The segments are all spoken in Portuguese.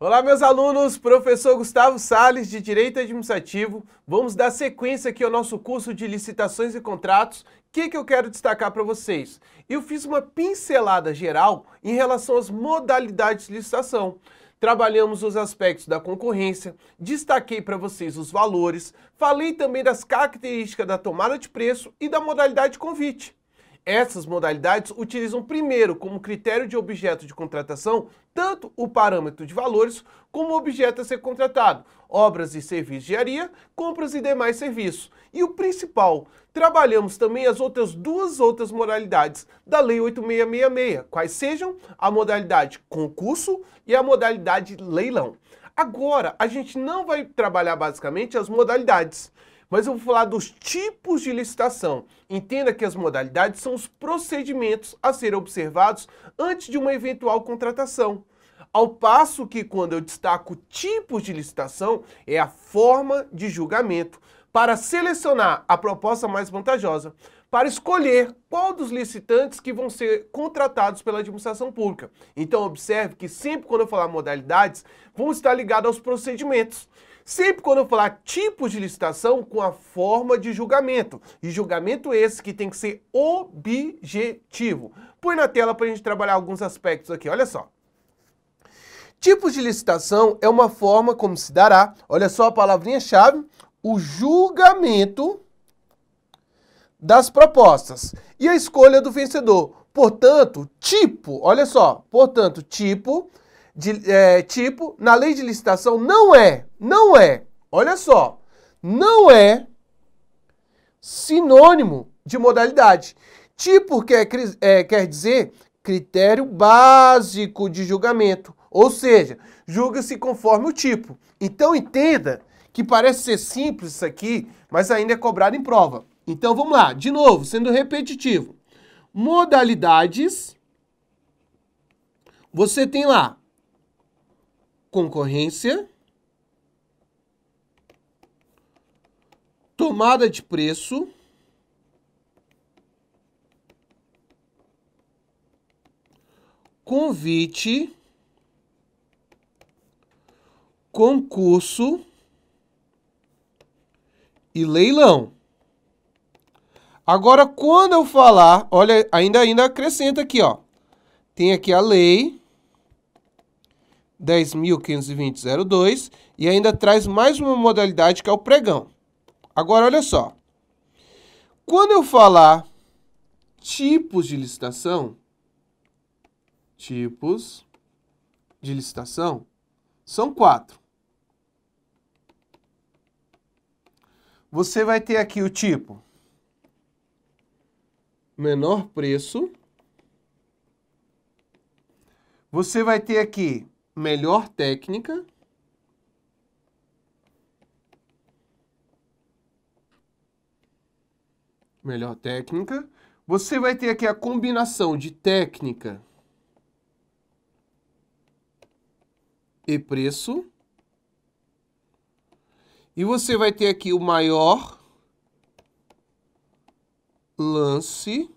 Olá, meus alunos, professor Gustavo Salles, de Direito Administrativo. Vamos dar sequência aqui ao nosso curso de licitações e contratos. O que eu quero destacar para vocês? Eu fiz uma pincelada geral em relação às modalidades de licitação. Trabalhamos os aspectos da concorrência, destaquei para vocês os valores, falei também das características da tomada de preço e da modalidade de convite. Essas modalidades utilizam primeiro como critério de objeto de contratação tanto o parâmetro de valores como o objeto a ser contratado, obras e serviços de engenharia, compras e demais serviços. E o principal, trabalhamos também as duas outras modalidades da Lei 8666, quais sejam a modalidade concurso e a modalidade leilão. Agora, a gente não vai trabalhar basicamente as modalidades, mas eu vou falar dos tipos de licitação. Entenda que as modalidades são os procedimentos a serem observados antes de uma eventual contratação. Ao passo que, quando eu destaco tipos de licitação, é a forma de julgamento para selecionar a proposta mais vantajosa, para escolher qual dos licitantes que vão ser contratados pela administração pública. Então, observe que sempre quando eu falar modalidades, vão estar ligados aos procedimentos. Sempre quando eu falar tipos de licitação, com a forma de julgamento. E julgamento esse que tem que ser objetivo. Põe na tela para a gente trabalhar alguns aspectos aqui, olha só. Tipos de licitação é uma forma como se dará, olha só a palavrinha-chave, o julgamento das propostas e a escolha do vencedor. Portanto, tipo, olha só, portanto, tipo na lei de licitação não é, olha só, não é sinônimo de modalidade. Tipo quer dizer critério básico de julgamento, ou seja, julga-se conforme o tipo. Então entenda que parece ser simples isso aqui, mas ainda é cobrado em prova. Então vamos lá, de novo, sendo repetitivo. Modalidades, você tem lá concorrência, tomada de preço, convite, concurso e leilão. Agora, quando eu falar, olha, ainda acrescenta aqui, ó. Tem aqui a lei 10.520/02 e ainda traz mais uma modalidade que é o pregão. Agora, olha só. Quando eu falar tipos de licitação, são 4. Você vai ter aqui o tipo menor preço. Você vai ter aqui melhor técnica. Você vai ter aqui a combinação de técnica e preço. E você vai ter aqui o maior lance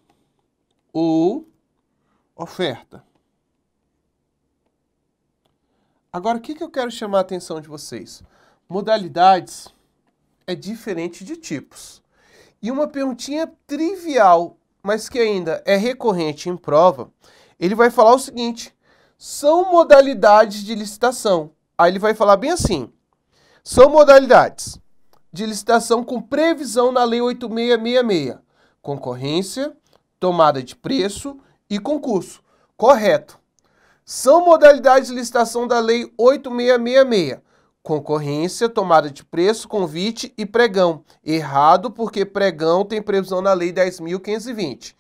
ou oferta. Agora, o que eu quero chamar a atenção de vocês? Modalidades é diferente de tipos. E uma perguntinha trivial, mas que ainda é recorrente em prova, ele vai falar o seguinte: são modalidades de licitação. Aí ele vai falar bem assim: são modalidades de licitação com previsão na Lei 8666. Concorrência, tomada de preço e concurso. Correto. São modalidades de licitação da Lei 8666. Concorrência, tomada de preço, convite e pregão. Errado, porque pregão tem previsão na Lei 10.520.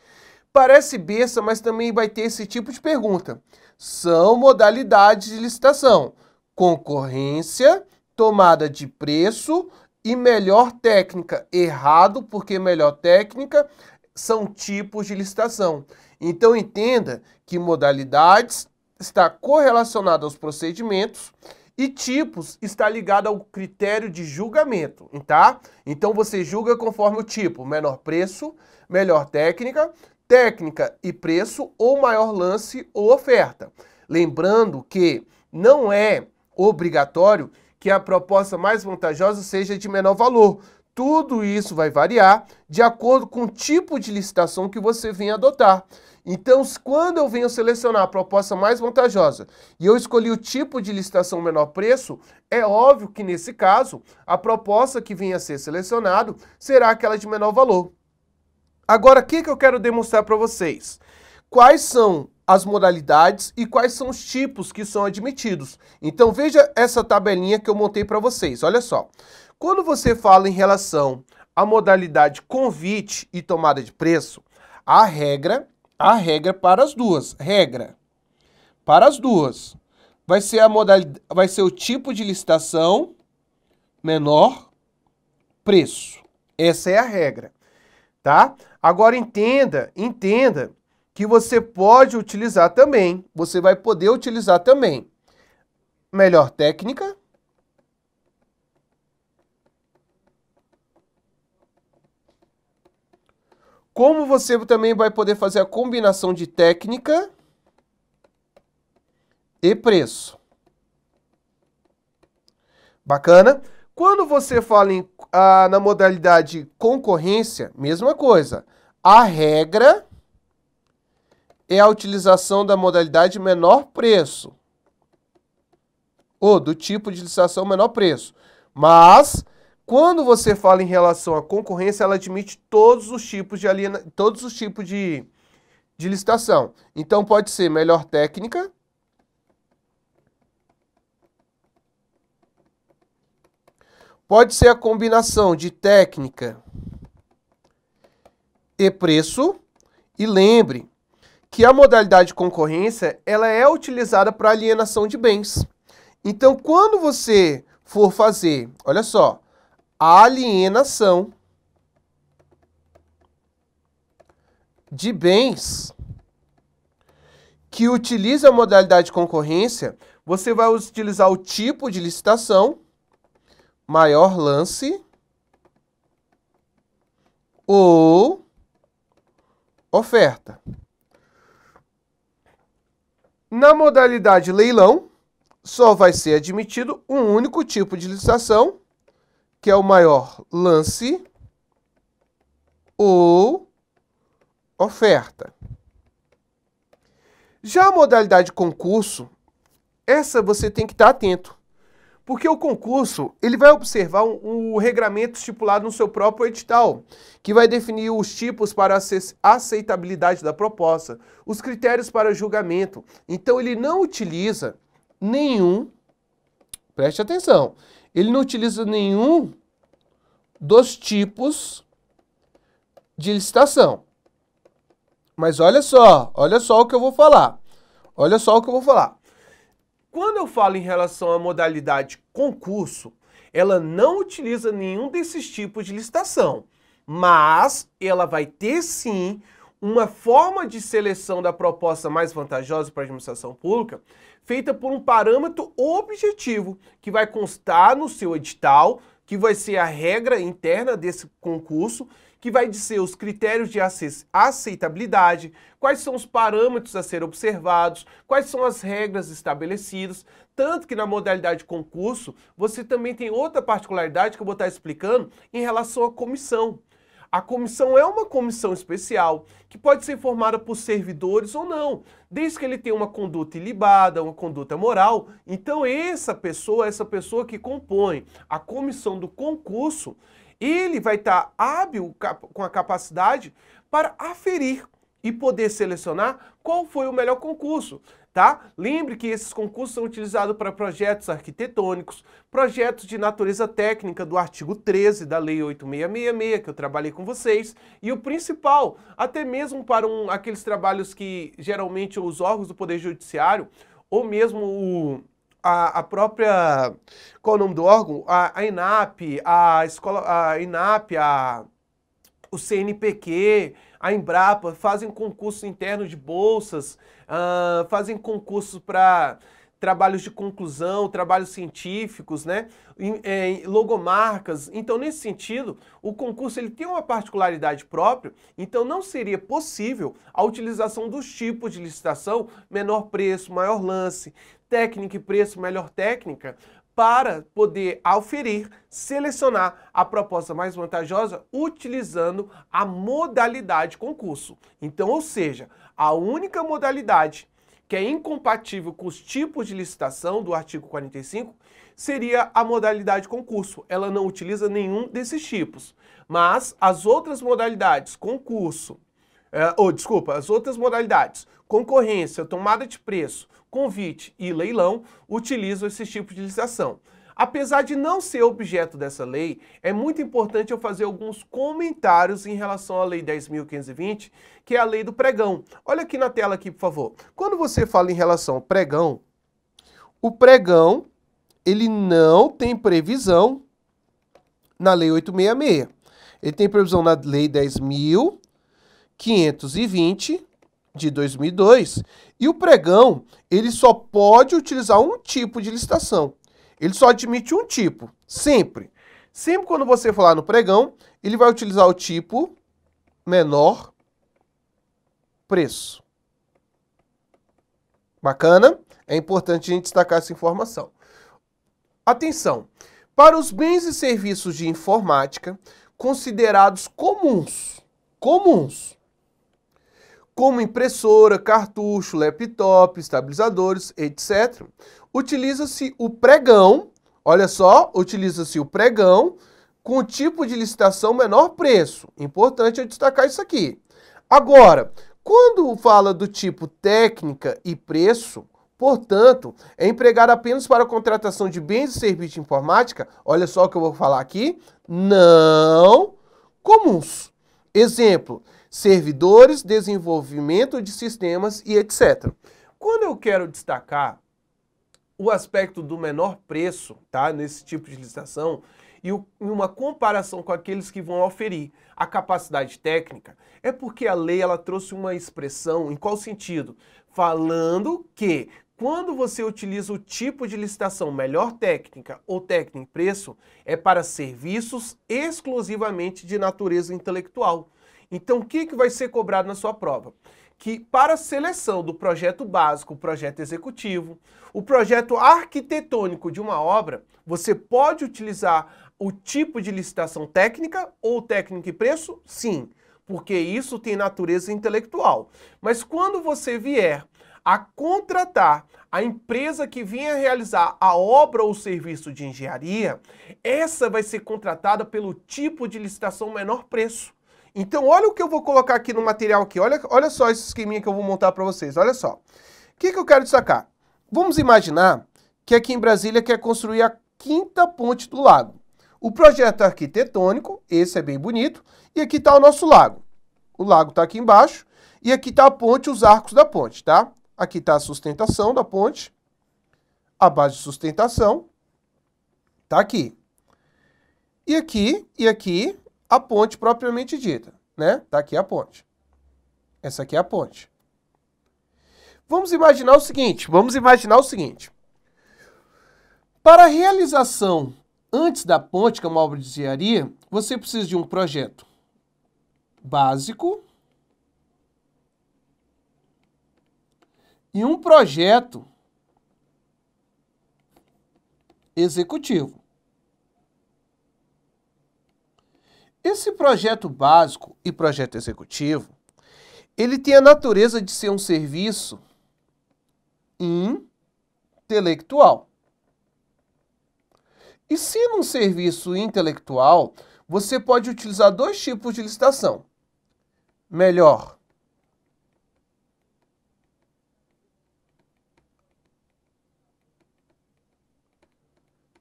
Parece besta, mas também vai ter esse tipo de pergunta. São modalidades de licitação. Concorrência, tomada de preço e melhor técnica. Errado, porque melhor técnica são tipos de licitação. Então entenda que modalidades está correlacionado aos procedimentos e tipos está ligado ao critério de julgamento, tá? Então você julga conforme o tipo, menor preço, melhor técnica, técnica e preço ou maior lance ou oferta. Lembrando que não é obrigatório que a proposta mais vantajosa seja de menor valor. Tudo isso vai variar de acordo com o tipo de licitação que você venha adotar. Então, quando eu venho selecionar a proposta mais vantajosa e eu escolhi o tipo de licitação menor preço, é óbvio que nesse caso, a proposta que venha a ser selecionada será aquela de menor valor. Agora, o que eu quero demonstrar para vocês? Quais são as modalidades e quais são os tipos que são admitidos. Então, veja essa tabelinha que eu montei para vocês. Olha só. Quando você fala em relação à modalidade convite e tomada de preço, a regra para as duas, vai ser a modalidade, vai ser o tipo de licitação menor preço. Essa é a regra, tá? Agora entenda que você pode utilizar também, você vai poder utilizar também melhor técnica, como você também vai poder fazer a combinação de técnica e preço. Bacana? Quando você fala na modalidade concorrência, mesma coisa. A regra é a utilização da modalidade menor preço. Ou do tipo de licitação menor preço. Mas, quando você fala em relação à concorrência, ela admite todos os tipos de licitação. Então, pode ser melhor técnica, pode ser a combinação de técnica e preço. E lembre que a modalidade concorrência, ela é utilizada para alienação de bens. Então, quando você for fazer, olha só, a alienação de bens que utiliza a modalidade concorrência, você vai utilizar o tipo de licitação, maior lance ou oferta. Na modalidade leilão, só vai ser admitido um único tipo de licitação, que é o maior lance ou oferta. Já a modalidade concurso, essa você tem que estar atento. Porque o concurso, ele vai observar um regramento estipulado no seu próprio edital, que vai definir os tipos para a aceitabilidade da proposta, os critérios para julgamento. Então, ele não utiliza nenhum, preste atenção, ele não utiliza nenhum dos tipos de licitação. Mas olha só o que eu vou falar. Quando eu falo em relação à modalidade concurso, ela não utiliza nenhum desses tipos de licitação, mas ela vai ter sim uma forma de seleção da proposta mais vantajosa para a administração pública, feita por um parâmetro objetivo, que vai constar no seu edital, que vai ser a regra interna desse concurso, que vai dizer os critérios de aceitabilidade, quais são os parâmetros a ser observados, quais são as regras estabelecidas, tanto que na modalidade concurso, você também tem outra particularidade que eu vou estar explicando em relação à comissão. A comissão é uma comissão especial, que pode ser formada por servidores ou não, desde que ele tenha uma conduta ilibada, uma conduta moral. Então essa pessoa que compõe a comissão do concurso, ele vai estar hábil com a capacidade para aferir e poder selecionar qual foi o melhor concurso, tá? Lembre que esses concursos são utilizados para projetos arquitetônicos, projetos de natureza técnica do artigo 13 da Lei 8666, que eu trabalhei com vocês, e o principal, até mesmo para aqueles trabalhos que geralmente os órgãos do Poder Judiciário, ou mesmo a própria, qual é o nome do órgão? A ENAP, o CNPq, a Embrapa, fazem concurso interno de bolsas, fazem concursos para trabalhos de conclusão, trabalhos científicos, né? Logomarcas. Então, nesse sentido, o concurso ele tem uma particularidade própria, então não seria possível a utilização dos tipos de licitação, menor preço, maior lance. técnica e preço, melhor técnica, para poder auferir, selecionar a proposta mais vantajosa utilizando a modalidade concurso. Então, ou seja, a única modalidade que é incompatível com os tipos de licitação do artigo 45 seria a modalidade concurso. Ela não utiliza nenhum desses tipos. Mas as outras modalidades, concurso, as outras modalidades, concorrência, tomada de preço, convite e leilão, utilizam esses tipos de licitação. Apesar de não ser objeto dessa lei, é muito importante eu fazer alguns comentários em relação à Lei 10.520, que é a lei do pregão. Olha aqui na tela, aqui, por favor. Quando você fala em relação ao pregão, o pregão, ele não tem previsão na Lei 866. Ele tem previsão na Lei 10.520, de 2002, e o pregão, ele só pode utilizar um tipo de licitação. Ele só admite um tipo, sempre. Sempre quando você falar no pregão, ele vai utilizar o tipo menor preço. Bacana? É importante a gente destacar essa informação. Atenção! Para os bens e serviços de informática considerados comuns, como impressora, cartucho, laptop, estabilizadores, etc., utiliza-se o pregão, olha só, utiliza-se o pregão com o tipo de licitação menor preço. Importante eu destacar isso aqui. Agora, quando fala do tipo técnica e preço, portanto, é empregado apenas para a contratação de bens e serviços de informática, olha só o que eu vou falar aqui, não comuns. Exemplo, servidores, desenvolvimento de sistemas e etc. Quando eu quero destacar o aspecto do menor preço, tá, nesse tipo de licitação, e uma comparação com aqueles que vão oferir a capacidade técnica, é porque a lei ela trouxe uma expressão, em qual sentido? Falando que quando você utiliza o tipo de licitação melhor técnica ou técnica em preço, é para serviços exclusivamente de natureza intelectual. Então, o que vai ser cobrado na sua prova? Que para a seleção do projeto básico, o projeto executivo, o projeto arquitetônico de uma obra, você pode utilizar o tipo de licitação técnica ou técnica e preço? Sim, porque isso tem natureza intelectual. Mas quando você vier a contratar a empresa que venha realizar a obra ou serviço de engenharia, essa vai ser contratada pelo tipo de licitação menor preço. Então, olha o que eu vou colocar aqui no material aqui. Olha só esse esqueminha que eu vou montar para vocês. Olha só. O que eu quero destacar? Vamos imaginar que aqui em Brasília quer construir a 5ª ponte do lago. O projeto arquitetônico, esse é bem bonito, e aqui está o nosso lago. O lago está aqui embaixo, e aqui está a ponte, os arcos da ponte, tá? Aqui está a sustentação da ponte, a base de sustentação, tá aqui. E aqui, a ponte propriamente dita, né? Tá aqui a ponte. Essa aqui é a ponte. Vamos imaginar o seguinte, Para a realização antes da ponte, que é uma obra de engenharia, você precisa de um projeto básico e um projeto executivo. Esse projeto básico e projeto executivo, ele tem a natureza de ser um serviço intelectual. E se num serviço intelectual, você pode utilizar 2 tipos de licitação. Melhor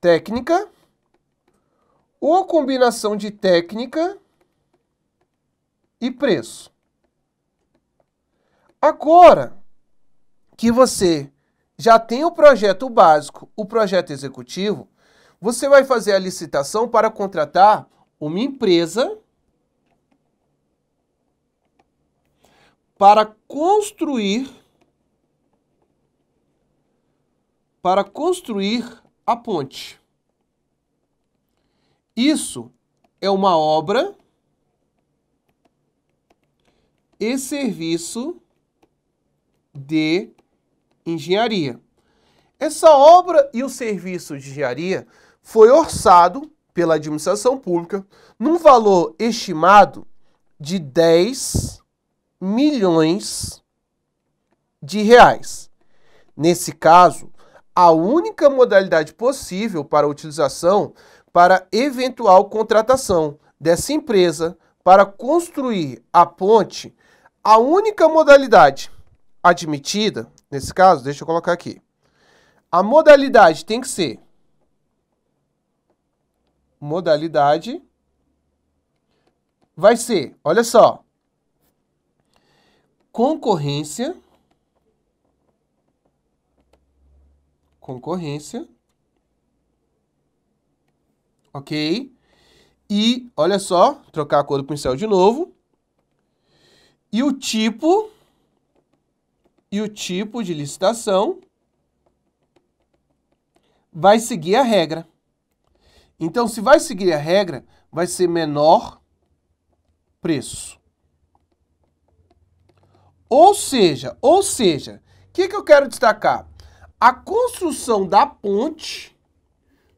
técnica ou combinação de técnica e preço. Agora que você já tem o projeto básico, o projeto executivo, você vai fazer a licitação para contratar uma empresa para construir a ponte. Isso é uma obra e serviço de engenharia. Essa obra e o serviço de engenharia foi orçado pela administração pública num valor estimado de 10 milhões de reais. Nesse caso, a única modalidade possível para a utilização para eventual contratação dessa empresa para construir a ponte, a única modalidade admitida, nesse caso, deixa eu colocar aqui, a modalidade tem que ser modalidade vai ser, olha só, concorrência, ok? E, olha só, trocar a cor do pincel de novo, e o tipo de licitação vai seguir a regra. Então, se vai seguir a regra, vai ser menor preço. Ou seja, o que eu quero destacar? A construção da ponte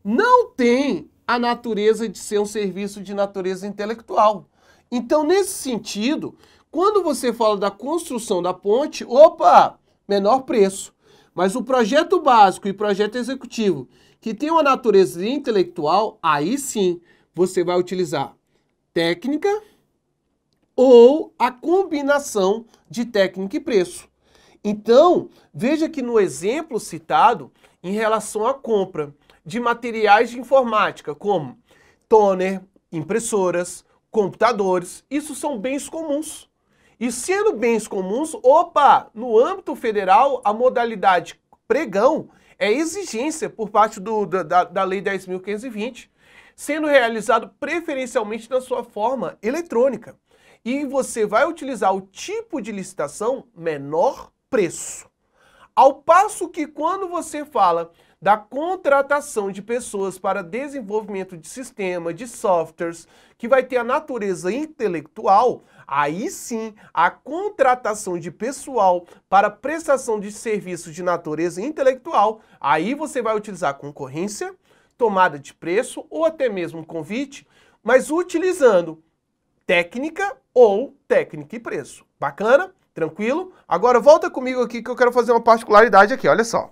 não tem a natureza de ser um serviço de natureza intelectual. Então, nesse sentido, quando você fala da construção da ponte, opa, menor preço. Mas o projeto básico e projeto executivo, que tem uma natureza intelectual, aí sim você vai utilizar técnica ou a combinação de técnica e preço. Então, veja que no exemplo citado, em relação à compra de materiais de informática, como toner, impressoras, computadores, isso são bens comuns. E sendo bens comuns, opa, no âmbito federal, a modalidade pregão é exigência por parte da Lei 10.520, sendo realizado preferencialmente na sua forma eletrônica. E você vai utilizar o tipo de licitação menor preço. Ao passo que quando você fala da contratação de pessoas para desenvolvimento de sistema, de softwares, que vai ter a natureza intelectual, aí sim a contratação de pessoal para prestação de serviços de natureza intelectual, aí você vai utilizar concorrência, tomada de preço ou até mesmo convite, mas utilizando técnica ou técnica e preço. Bacana? Tranquilo? Agora volta comigo aqui que eu quero fazer uma particularidade aqui, olha só.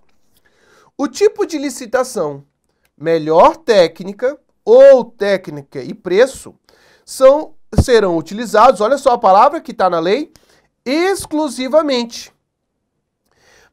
O tipo de licitação melhor técnica ou técnica e preço serão utilizados, olha só a palavra que está na lei, exclusivamente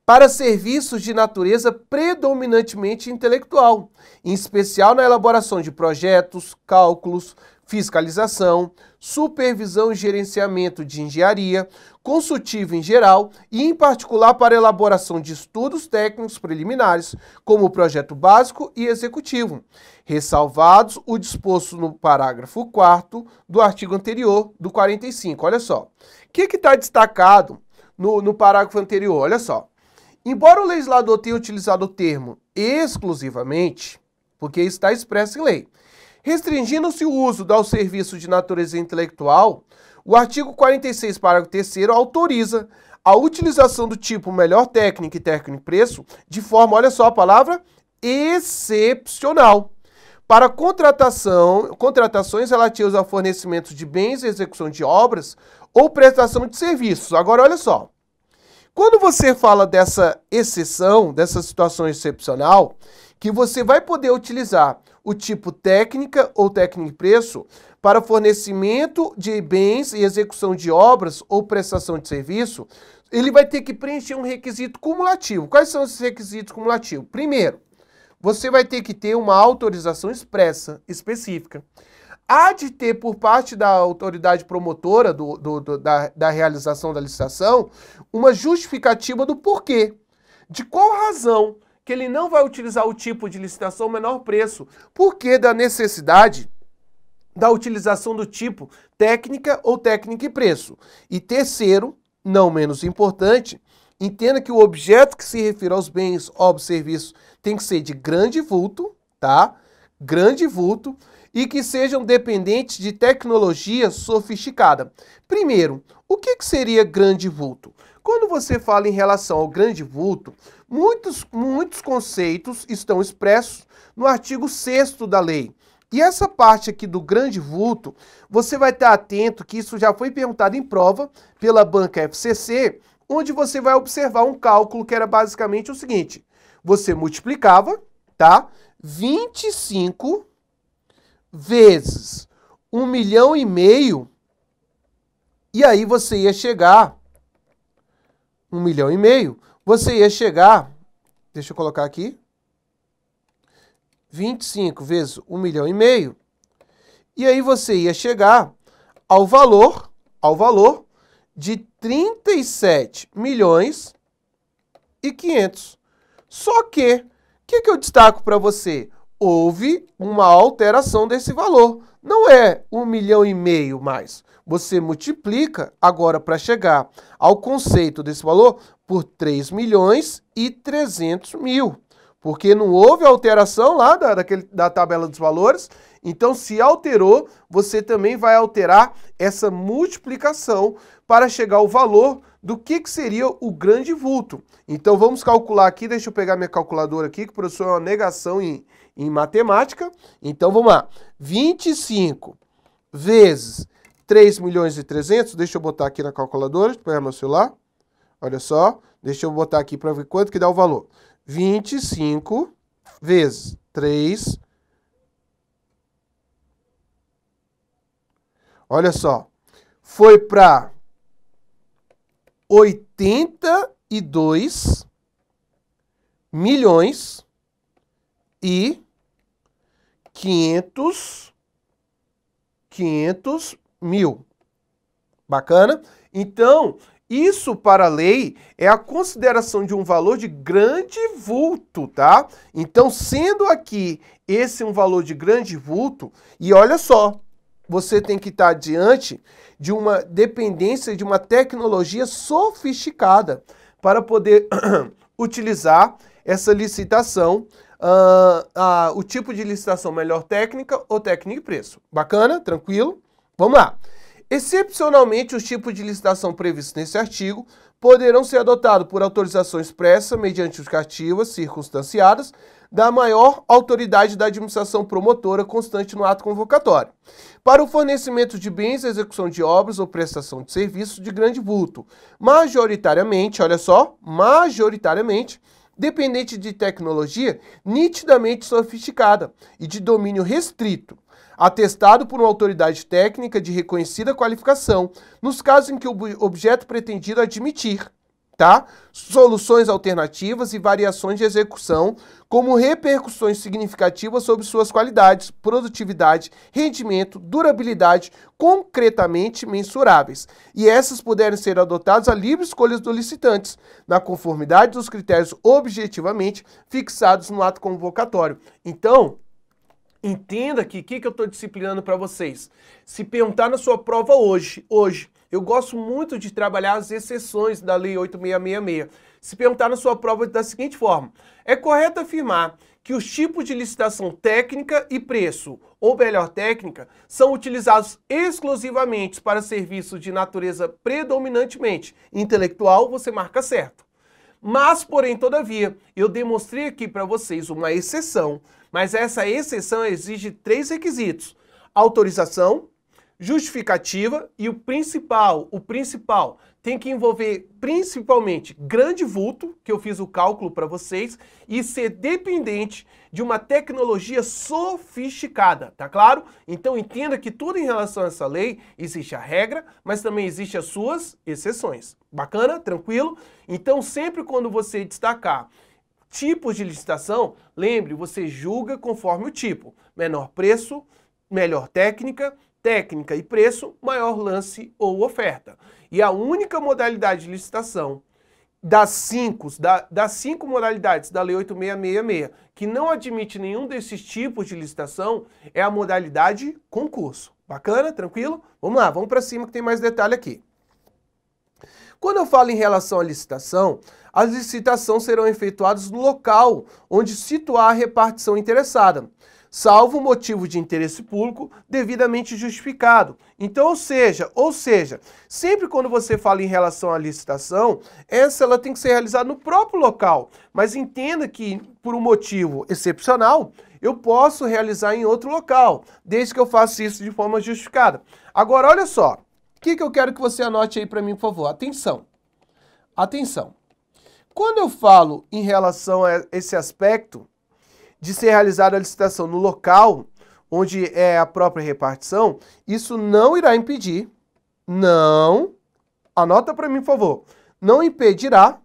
para serviços de natureza predominantemente intelectual, em especial na elaboração de projetos, cálculos, fiscalização, supervisão e gerenciamento de engenharia, consultivo em geral e, em particular, para elaboração de estudos técnicos preliminares, como o projeto básico e executivo, ressalvados o disposto no parágrafo 4º do artigo anterior, do 45. Olha só. O que está destacado no parágrafo anterior? Olha só. Embora o legislador tenha utilizado o termo exclusivamente, porque está expresso em lei, restringindo-se o uso ao serviço de natureza intelectual, o artigo 46, parágrafo 3º, autoriza a utilização do tipo melhor técnica e técnico e preço de forma, olha só a palavra, excepcional, para contratações relativas ao fornecimento de bens e execução de obras ou prestação de serviços. Agora, olha só. Quando você fala dessa exceção, dessa situação excepcional, que você vai poder utilizar o tipo técnica ou técnica e preço para fornecimento de bens e execução de obras ou prestação de serviço, ele vai ter que preencher um requisito cumulativo. Quais são esses requisitos cumulativos? Primeiro, você vai ter que ter uma autorização expressa, específica. Há de ter por parte da autoridade promotora da realização da licitação uma justificativa do porquê. De qual razão que ele não vai utilizar o tipo de licitação menor preço? Porque da necessidade da utilização do tipo técnica ou técnica e preço. E terceiro, não menos importante, entenda que o objeto que se refere aos bens, obras, serviços tem que ser de grande vulto, tá? Grande vulto, e que sejam dependentes de tecnologia sofisticada. Primeiro, o que seria grande vulto? Quando você fala em relação ao grande vulto, muitos conceitos estão expressos no artigo 6º da lei. E essa parte aqui do grande vulto, você vai estar atento que isso já foi perguntado em prova pela banca FCC, onde você vai observar um cálculo que era basicamente o seguinte: você multiplicava, tá? 25 vezes 1,5 milhão, e aí você ia chegar, 1,5 milhão, você ia chegar, deixa eu colocar aqui, 25 vezes 1,5 milhão, e aí você ia chegar ao valor de 37 milhões e 500. Só que, o que eu destaco para você? Houve uma alteração desse valor. Não é 1,5 milhão mais. Você multiplica agora para chegar ao conceito desse valor por 3 milhões e 300 mil. Porque não houve alteração lá da tabela dos valores. Então, se alterou, você também vai alterar essa multiplicação para chegar ao valor do que seria o grande vulto. Então, vamos calcular aqui. Deixa eu pegar minha calculadora aqui, que o professor é uma negação em matemática. Então, vamos lá. 25 vezes 3 milhões e 300. Deixa eu botar aqui na calculadora. Deixa eu pegar meu celular. Olha só. Deixa eu botar aqui para ver quanto que dá o valor. 25 vezes 3. Olha só. Foi para 82 milhões e 500 mil. Bacana? Então, isso para a lei é a consideração de um valor de grande vulto, tá? Então, sendo aqui esse um valor de grande vulto, e olha só, você tem que estar diante de uma dependência de uma tecnologia sofisticada para poder utilizar essa licitação, o tipo de licitação melhor técnica ou técnica e preço. Bacana? Tranquilo? Vamos lá. Excepcionalmente, os tipos de licitação previstos nesse artigo poderão ser adotados por autorização expressa mediante justificativas circunstanciadas da maior autoridade da administração promotora constante no ato convocatório, para o fornecimento de bens, execução de obras ou prestação de serviços de grande vulto, majoritariamente, olha só, majoritariamente, dependente de tecnologia nitidamente sofisticada e de domínio restrito, atestado por uma autoridade técnica de reconhecida qualificação, nos casos em que o objeto pretendido admitir, tá? Soluções alternativas e variações de execução, como repercussões significativas sobre suas qualidades, produtividade, rendimento, durabilidade, concretamente mensuráveis. E essas puderem ser adotadas a livre escolha dos licitantes, na conformidade dos critérios objetivamente fixados no ato convocatório. Então, entenda aqui o que eu estou disciplinando para vocês. Se perguntar na sua prova hoje, eu gosto muito de trabalhar as exceções da Lei 8666. Se perguntar na sua prova da seguinte forma: é correto afirmar que os tipos de licitação técnica e preço, ou melhor técnica, são utilizados exclusivamente para serviços de natureza predominantemente intelectual? Você marca certo. Mas, porém, todavia, eu demonstrei aqui para vocês uma exceção, mas essa exceção exige 3 requisitos: autorização, justificativa e o principal tem que envolver principalmente grande vulto, que eu fiz o cálculo para vocês, e ser dependente de uma tecnologia sofisticada, tá claro? Então entenda que tudo em relação a essa lei existe a regra, mas também existe as suas exceções. Bacana? Tranquilo? Então sempre quando você destacar tipos de licitação, lembre, você julga conforme o tipo: menor preço, melhor técnica, técnica e preço, maior lance ou oferta. E a única modalidade de licitação das 5 modalidades da Lei 8666 que não admite nenhum desses tipos de licitação é a modalidade concurso. Bacana? Tranquilo? Vamos lá, vamos para cima que tem mais detalhe aqui. Quando eu falo em relação à licitação, as licitações serão efetuadas no local onde situar a repartição interessada. salvo motivo de interesse público devidamente justificado. Então, ou seja, sempre quando você fala em relação à licitação, ela tem que ser realizada no próprio local, mas entenda que por um motivo excepcional, eu posso realizar em outro local, desde que eu faça isso de forma justificada. Agora, olha só, o que eu quero que você anote aí para mim, por favor. Atenção, atenção. Quando eu falo em relação a esse aspecto de ser realizada a licitação no local onde é a própria repartição, isso não irá impedir, anota para mim, por favor, não impedirá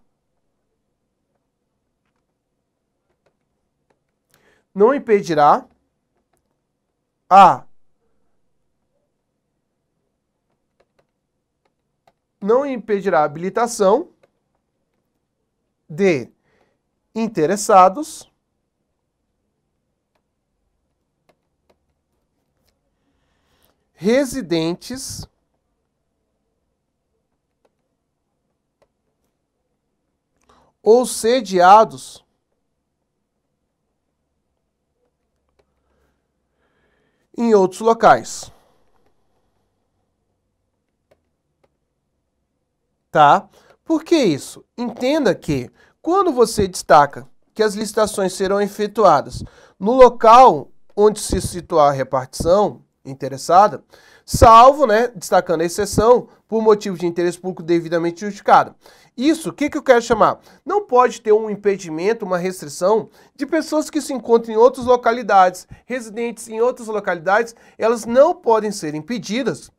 a habilitação de interessados residentes ou sediados em outros locais. Tá? Por que isso? Entenda que quando você destaca que as licitações serão efetuadas no local onde se situar a repartição interessada, salvo, destacando a exceção, por motivo de interesse público devidamente justificado. Isso, o que eu quero chamar? Não pode ter um impedimento, uma restrição de pessoas que se encontram em outras localidades, residentes em outras localidades, elas não podem ser impedidas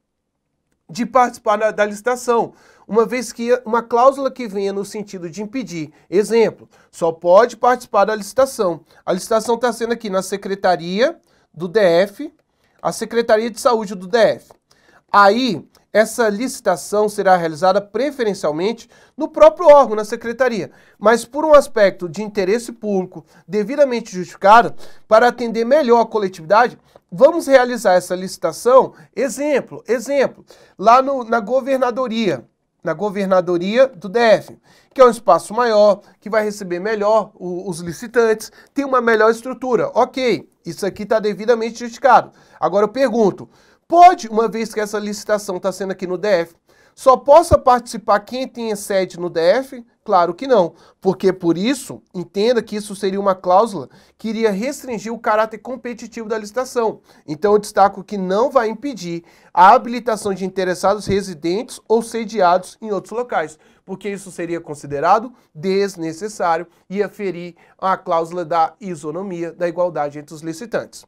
de participar da licitação, uma vez que uma cláusula que venha no sentido de impedir, exemplo, só pode participar da licitação. A licitação está sendo aqui na Secretaria do DF, a Secretaria de Saúde do DF. Aí, essa licitação será realizada preferencialmente no próprio órgão, na secretaria, mas por um aspecto de interesse público devidamente justificado, para atender melhor a coletividade, vamos realizar essa licitação, exemplo, lá na governadoria do DF, que é um espaço maior, que vai receber melhor os licitantes, tem uma melhor estrutura. Ok, isso aqui está devidamente justificado. Agora eu pergunto, pode, uma vez que essa licitação está sendo aqui no DF, só possa participar quem tem sede no DF? Claro que não, porque por isso, entenda que isso seria uma cláusula que iria restringir o caráter competitivo da licitação. Então eu destaco que não vai impedir a habilitação de interessados residentes ou sediados em outros locais, porque isso seria considerado desnecessário e ia ferir a cláusula da isonomia, da igualdade entre os licitantes.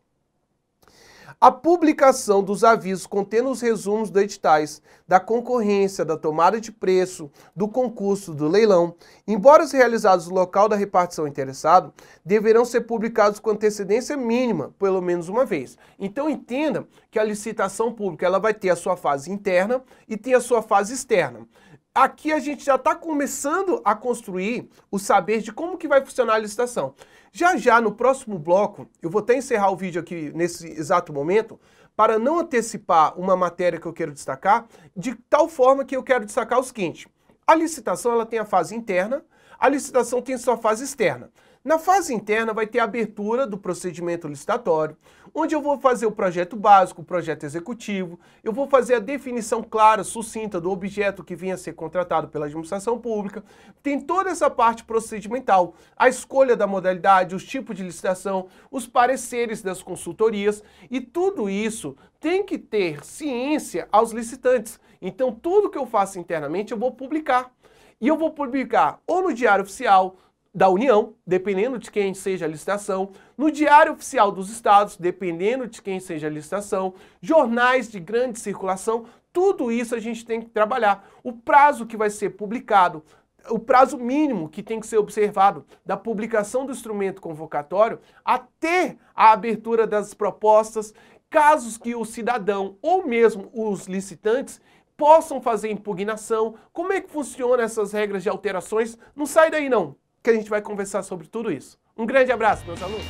A publicação dos avisos contendo os resumos dos editais, da concorrência, da tomada de preço, do concurso, do leilão, embora realizados no local da repartição interessado, deverão ser publicados com antecedência mínima, pelo menos uma vez. Então entenda que a licitação pública ela vai ter a sua fase interna e tem a sua fase externa. Aqui a gente já está começando a construir o saber de como que vai funcionar a licitação. Já no próximo bloco, eu vou até encerrar o vídeo aqui nesse exato momento, para não antecipar uma matéria que eu quero destacar, de tal forma que eu quero destacar o seguinte: a licitação ela tem a fase interna, a licitação tem sua fase externa. Na fase interna vai ter a abertura do procedimento licitatório, onde eu vou fazer o projeto básico, o projeto executivo, eu vou fazer a definição clara, sucinta do objeto que venha a ser contratado pela administração pública, tem toda essa parte procedimental, a escolha da modalidade, os tipos de licitação, os pareceres das consultorias, e tudo isso tem que ter ciência aos licitantes. Então tudo que eu faço internamente eu vou publicar. E eu vou publicar ou no Diário Oficial da União, dependendo de quem seja a licitação, no Diário Oficial dos Estados, dependendo de quem seja a licitação, jornais de grande circulação, tudo isso a gente tem que trabalhar. O prazo que vai ser publicado, o prazo mínimo que tem que ser observado da publicação do instrumento convocatório até a abertura das propostas, casos que o cidadão ou mesmo os licitantes possam fazer impugnação, como é que funcionam essas regras de alterações. Não sai daí não, que a gente vai conversar sobre tudo isso. Um grande abraço, meus alunos.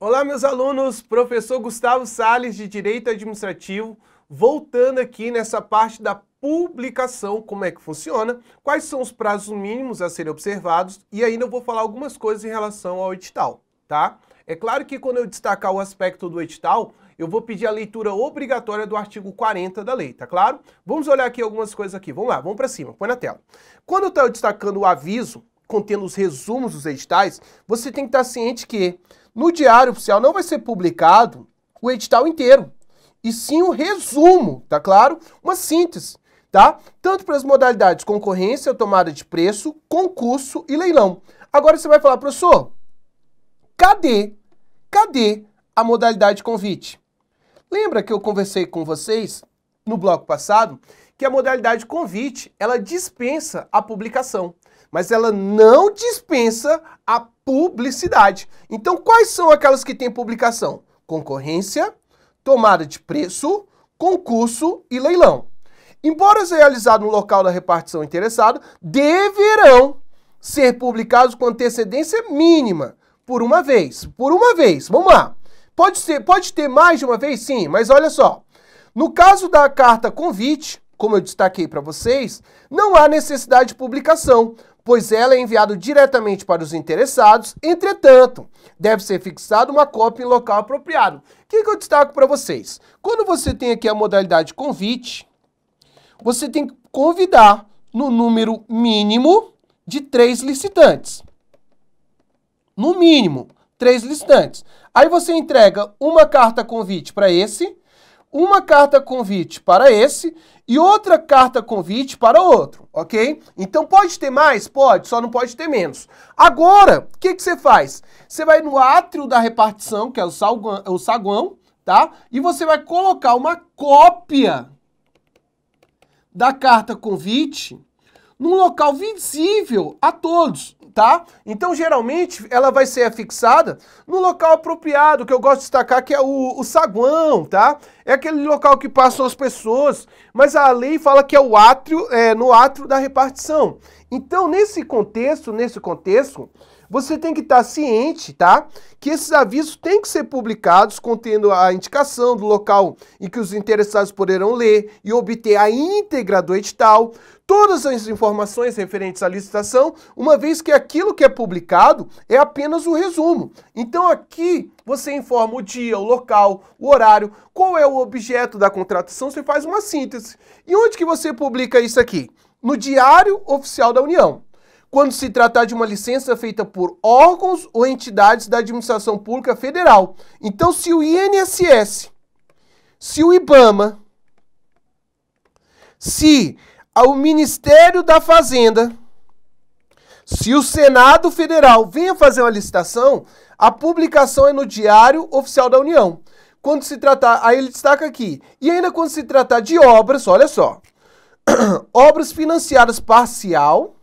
Olá, meus alunos, professor Gustavo Salles, de Direito Administrativo, voltando aqui nessa parte da publicação, como é que funciona, quais são os prazos mínimos a serem observados e ainda eu vou falar algumas coisas em relação ao edital, tá? É claro que quando eu destacar o aspecto do edital, eu vou pedir a leitura obrigatória do artigo 40 da lei, tá claro? Vamos olhar aqui algumas coisas aqui, vamos lá, vamos para cima, põe na tela. Quando eu estou destacando o aviso, contendo os resumos dos editais, você tem que estar ciente que no Diário Oficial não vai ser publicado o edital inteiro, e sim o resumo, tá claro? Uma síntese, tá? Tanto para as modalidades concorrência, tomada de preço, concurso e leilão. Agora você vai falar, professor, cadê a modalidade de convite? Lembra que eu conversei com vocês no bloco passado que a modalidade de convite, ela dispensa a publicação, mas ela não dispensa a publicidade. Então, quais são aquelas que têm publicação? Concorrência, tomada de preço, concurso e leilão. Embora realizado no local da repartição interessado, deverão ser publicados com antecedência mínima, por uma vez. Vamos lá. Pode ter mais de uma vez? Sim, mas olha só. No caso da carta convite, como eu destaquei para vocês, não há necessidade de publicação, pois ela é enviada diretamente para os interessados. Entretanto, deve ser fixada uma cópia em local apropriado. O que eu destaco para vocês? Quando você tem aqui a modalidade convite, você tem que convidar no número mínimo de 3 licitantes. No mínimo, 3 licitantes. Aí você entrega uma carta convite para esse, uma carta convite para esse e outra carta convite para outro, ok? Então pode ter mais? Pode, só não pode ter menos. Agora, o que você faz? Você vai no átrio da repartição, que é o saguão, tá? E você vai colocar uma cópia da carta convite num local visível a todos, tá? Então, geralmente, ela vai ser afixada no local apropriado, que eu gosto de destacar, que é o saguão, tá? É aquele local que passam as pessoas, mas a lei fala que é o átrio, no átrio da repartição. Então, nesse contexto, você tem que estar ciente, tá? Que esses avisos têm que ser publicados, contendo a indicação do local em que os interessados poderão ler e obter a íntegra do edital, todas as informações referentes à licitação, uma vez que aquilo que é publicado é apenas o resumo. Então aqui você informa o dia, o local, o horário, qual é o objeto da contratação, você faz uma síntese. E onde que você publica isso aqui? No Diário Oficial da União. Quando se tratar de uma licença feita por órgãos ou entidades da administração pública federal. Então, se o INSS, se o IBAMA, se o Ministério da Fazenda, se o Senado Federal venha fazer uma licitação, a publicação é no Diário Oficial da União. Quando se tratar, aí ele destaca aqui, e ainda quando se tratar de obras, olha só, obras financiadas parcial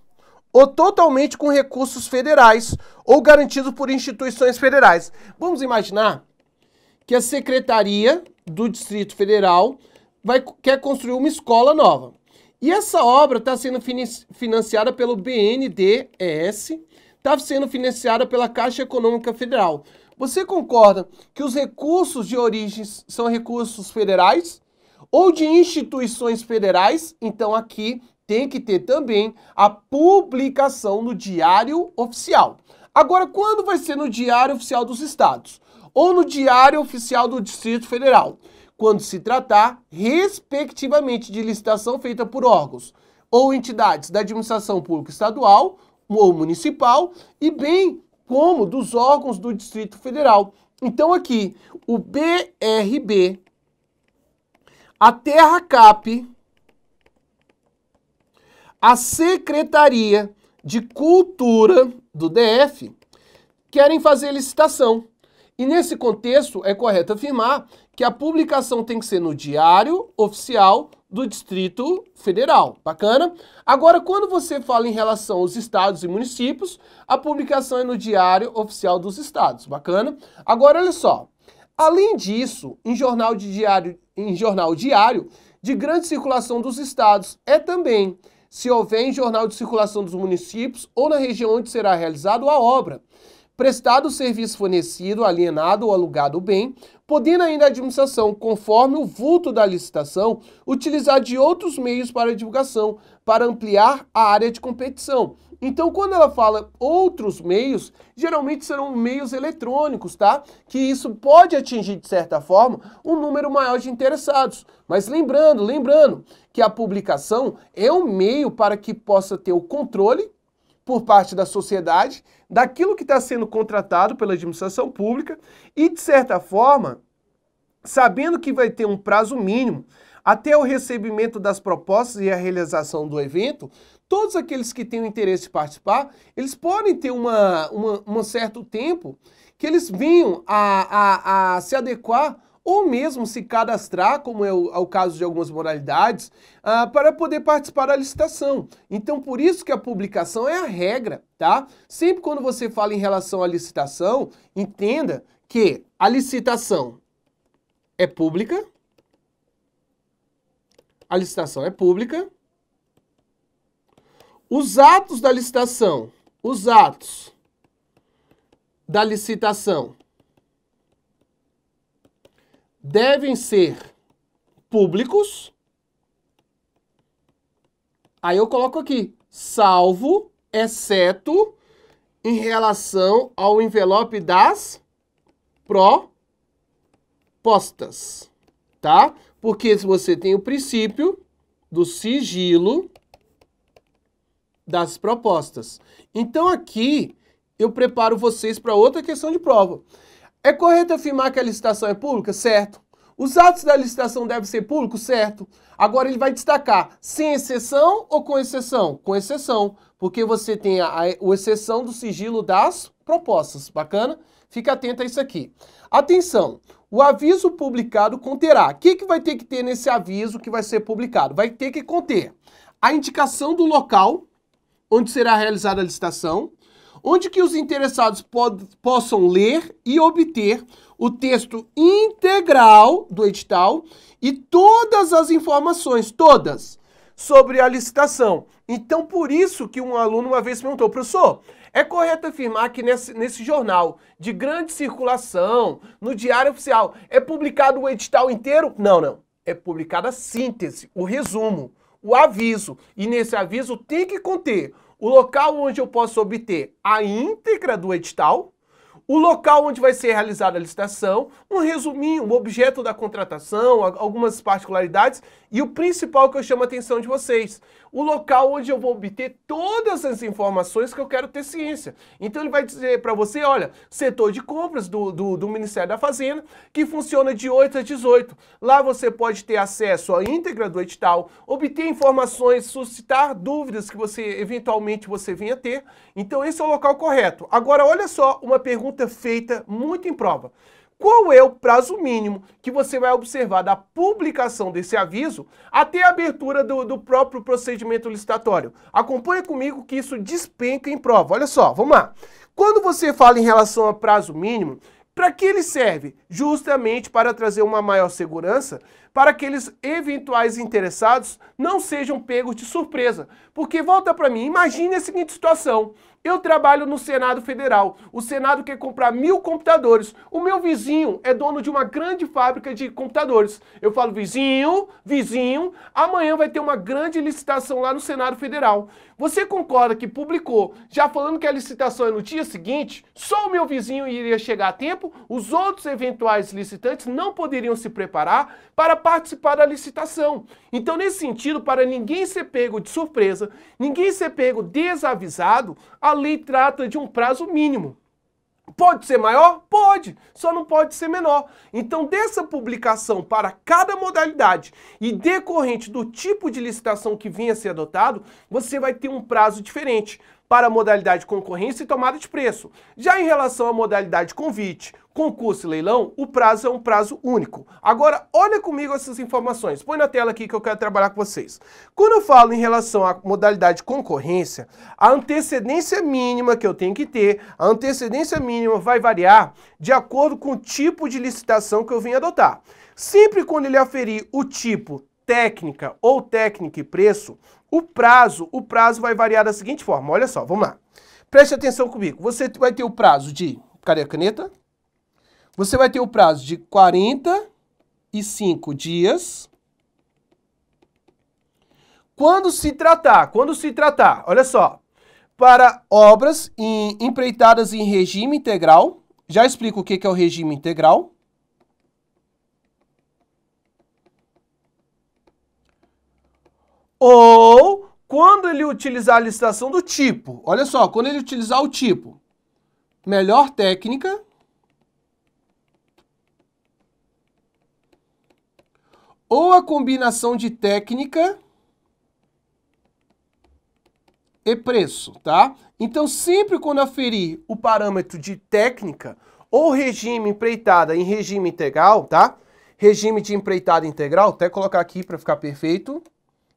ou totalmente com recursos federais ou garantidos por instituições federais. Vamos imaginar que a Secretaria do Distrito Federal quer construir uma escola nova. E essa obra está sendo financiada pelo BNDES, está sendo financiada pela Caixa Econômica Federal. Você concorda que os recursos de origem são recursos federais ou de instituições federais? Então aqui tem que ter também a publicação no Diário Oficial. Agora, quando vai ser no Diário Oficial dos Estados ou no Diário Oficial do Distrito Federal? Quando se tratar, respectivamente, de licitação feita por órgãos ou entidades da administração pública estadual ou municipal, e bem como dos órgãos do Distrito Federal. Então aqui, o BRB, a TerraCap, a Secretaria de Cultura do DF querem fazer licitação. E nesse contexto, é correto afirmar que a publicação tem que ser no Diário Oficial do Distrito Federal. Bacana? Agora, quando você fala em relação aos estados e municípios, a publicação é no Diário Oficial dos Estados. Bacana? Agora, olha só. Além disso, em jornal diário de grande circulação dos estados, é também, se houver em jornal de circulação dos municípios ou na região onde será realizada a obra, prestado o serviço fornecido, alienado ou alugado o bem, podendo ainda a administração, conforme o vulto da licitação, utilizar de outros meios para divulgação, para ampliar a área de competição. Então, quando ela fala outros meios, geralmente serão meios eletrônicos, tá? Que isso pode atingir, de certa forma, um número maior de interessados. Mas lembrando que a publicação é um meio para que possa ter o controle por parte da sociedade daquilo que está sendo contratado pela administração pública e, de certa forma, sabendo que vai ter um prazo mínimo até o recebimento das propostas e a realização do evento, todos aqueles que têm o interesse de participar, eles podem ter um certo tempo que eles venham a se adequar ou mesmo se cadastrar, como é o caso de algumas modalidades, para poder participar da licitação. Então, por isso que a publicação é a regra, tá? Sempre quando você fala em relação à licitação, entenda que a licitação é pública, a licitação é pública, os atos da licitação devem ser públicos. Aí eu coloco aqui, salvo, exceto, em relação ao envelope das propostas, tá? Porque se você tem o princípio do sigilo das propostas. Então aqui eu preparo vocês para outra questão de prova. É correto afirmar que a licitação é pública? Certo. Os atos da licitação devem ser públicos? Certo. Agora ele vai destacar sem exceção ou com exceção? Com exceção, porque você tem a exceção do sigilo das propostas. Bacana? Fica atento a isso aqui. Atenção, o aviso publicado conterá. O que vai ter que ter nesse aviso que vai ser publicado? Vai ter que conter a indicação do local onde será realizada a licitação, onde que os interessados possam ler e obter o texto integral do edital e todas as informações, todas, sobre a licitação. Então, por isso que um aluno uma vez perguntou, professor, é correto afirmar que nesse jornal de grande circulação, no Diário Oficial, é publicado o edital inteiro? Não. É publicada a síntese, o resumo, o aviso. E nesse aviso tem que conter o local onde eu posso obter a íntegra do edital, o local onde vai ser realizada a licitação, um resuminho, o objeto da contratação, algumas particularidades e o principal que eu chamo a atenção de vocês, o local onde eu vou obter todas as informações que eu quero ter ciência. Então ele vai dizer para você, olha, setor de compras do Ministério da Fazenda, que funciona de 8 às 18. Lá você pode ter acesso à íntegra do edital, obter informações, suscitar dúvidas que eventualmente você venha ter. Então esse é o local correto. Agora olha só uma pergunta feita muito em prova. Qual é o prazo mínimo que você vai observar da publicação desse aviso até a abertura do próprio procedimento licitatório? Acompanha comigo que isso despenca em prova. Olha só, vamos lá. Quando você fala em relação a prazo mínimo, para que ele serve? Justamente para trazer uma maior segurança para que aqueles eventuais interessados não sejam pegos de surpresa. Porque volta para mim, imagine a seguinte situação. Eu trabalho no Senado Federal. O Senado quer comprar 1000 computadores. O meu vizinho é dono de uma grande fábrica de computadores. Eu falo, vizinho, amanhã vai ter uma grande licitação lá no Senado Federal. Você concorda que publicou, já falando que a licitação é no dia seguinte, só o meu vizinho iria chegar a tempo, os outros eventuais licitantes não poderiam se preparar para participar da licitação. Então, nesse sentido, para ninguém ser pego de surpresa, ninguém ser pego desavisado, a lei trata de um prazo mínimo. Pode ser maior? Pode, só não pode ser menor. Então, dessa publicação para cada modalidade e decorrente do tipo de licitação que venha a ser adotado, você vai ter um prazo diferente para a modalidade concorrência e tomada de preço. Já em relação à modalidade convite, concurso e leilão, o prazo é um prazo único. Agora, olha comigo essas informações. Põe na tela aqui que eu quero trabalhar com vocês. Quando eu falo em relação à modalidade concorrência, a antecedência mínima que eu tenho que ter, a antecedência mínima vai variar de acordo com o tipo de licitação que eu venho adotar. Sempre quando ele aferir o tipo técnica ou técnica e preço, o prazo vai variar da seguinte forma. Olha só, vamos lá. Preste atenção comigo. Você vai ter o prazo de... Cadê a caneta? Você vai ter o prazo de 45 dias. Quando se tratar, olha só, para obras empreitadas em regime integral, já explico o que é o regime integral. Ou quando ele utilizar a licitação do tipo, olha só, quando ele utilizar o tipo, melhor técnica, ou a combinação de técnica e preço, tá? Então, sempre quando aferir o parâmetro de técnica ou regime empreitada em regime integral, tá? Regime de empreitada integral, até colocar aqui para ficar perfeito.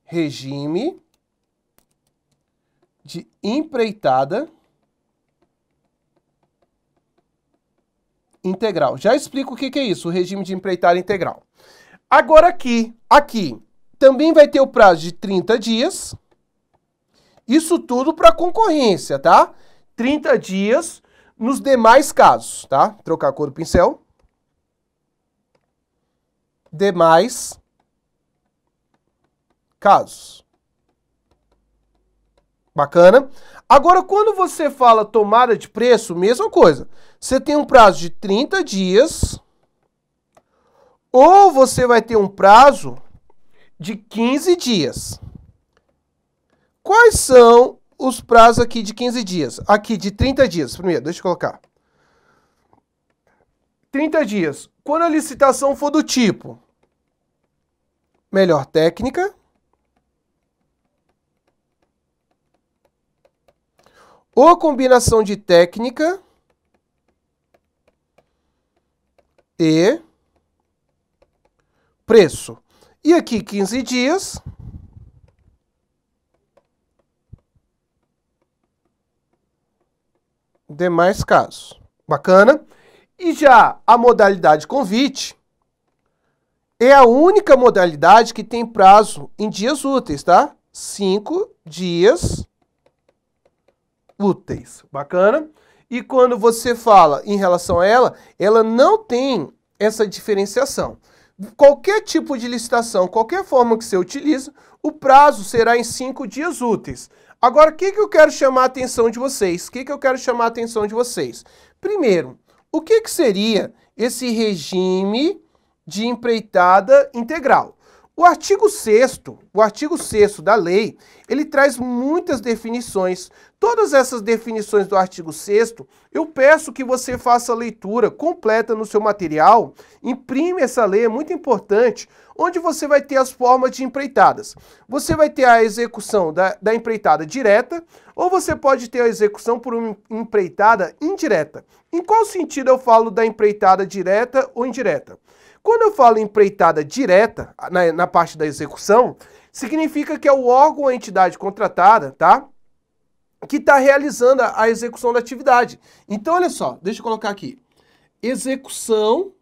Regime de empreitada integral. Já explico o que é isso, o regime de empreitada integral. Agora aqui, também vai ter o prazo de 30 dias. Isso tudo para concorrência, tá? 30 dias nos demais casos, tá? Trocar a cor do pincel. Demais casos. Bacana? Agora, quando você fala tomada de preço, mesma coisa. Você tem um prazo de 30 dias, ou você vai ter um prazo de 15 dias. Quais são os prazos aqui de 15 dias? Aqui de 30 dias. Primeiro, deixa eu colocar. 30 dias. Quando a licitação for do tipo melhor técnica, ou combinação de técnica e preço. E aqui 15 dias. Demais casos. Bacana? E já a modalidade convite é a única modalidade que tem prazo em dias úteis, tá? 5 dias úteis. Bacana? E quando você fala em relação a ela não tem essa diferenciação. Qualquer tipo de licitação, qualquer forma que você utilize, o prazo será em 5 dias úteis. Agora, o que eu quero chamar a atenção de vocês? Primeiro, o que seria esse regime de empreitada integral? O artigo 6º da lei, ele traz muitas definições. Todas essas definições do artigo 6º, eu peço que você faça a leitura completa no seu material, imprime essa lei, é muito importante, onde você vai ter as formas de empreitadas. Você vai ter a execução da empreitada direta, ou você pode ter a execução por uma empreitada indireta. Em qual sentido eu falo da empreitada direta ou indireta? Quando eu falo empreitada direta, na parte da execução, significa que é o órgão ou a entidade contratada, tá? Que está realizando a execução da atividade. Então, olha só, deixa eu colocar aqui. Execução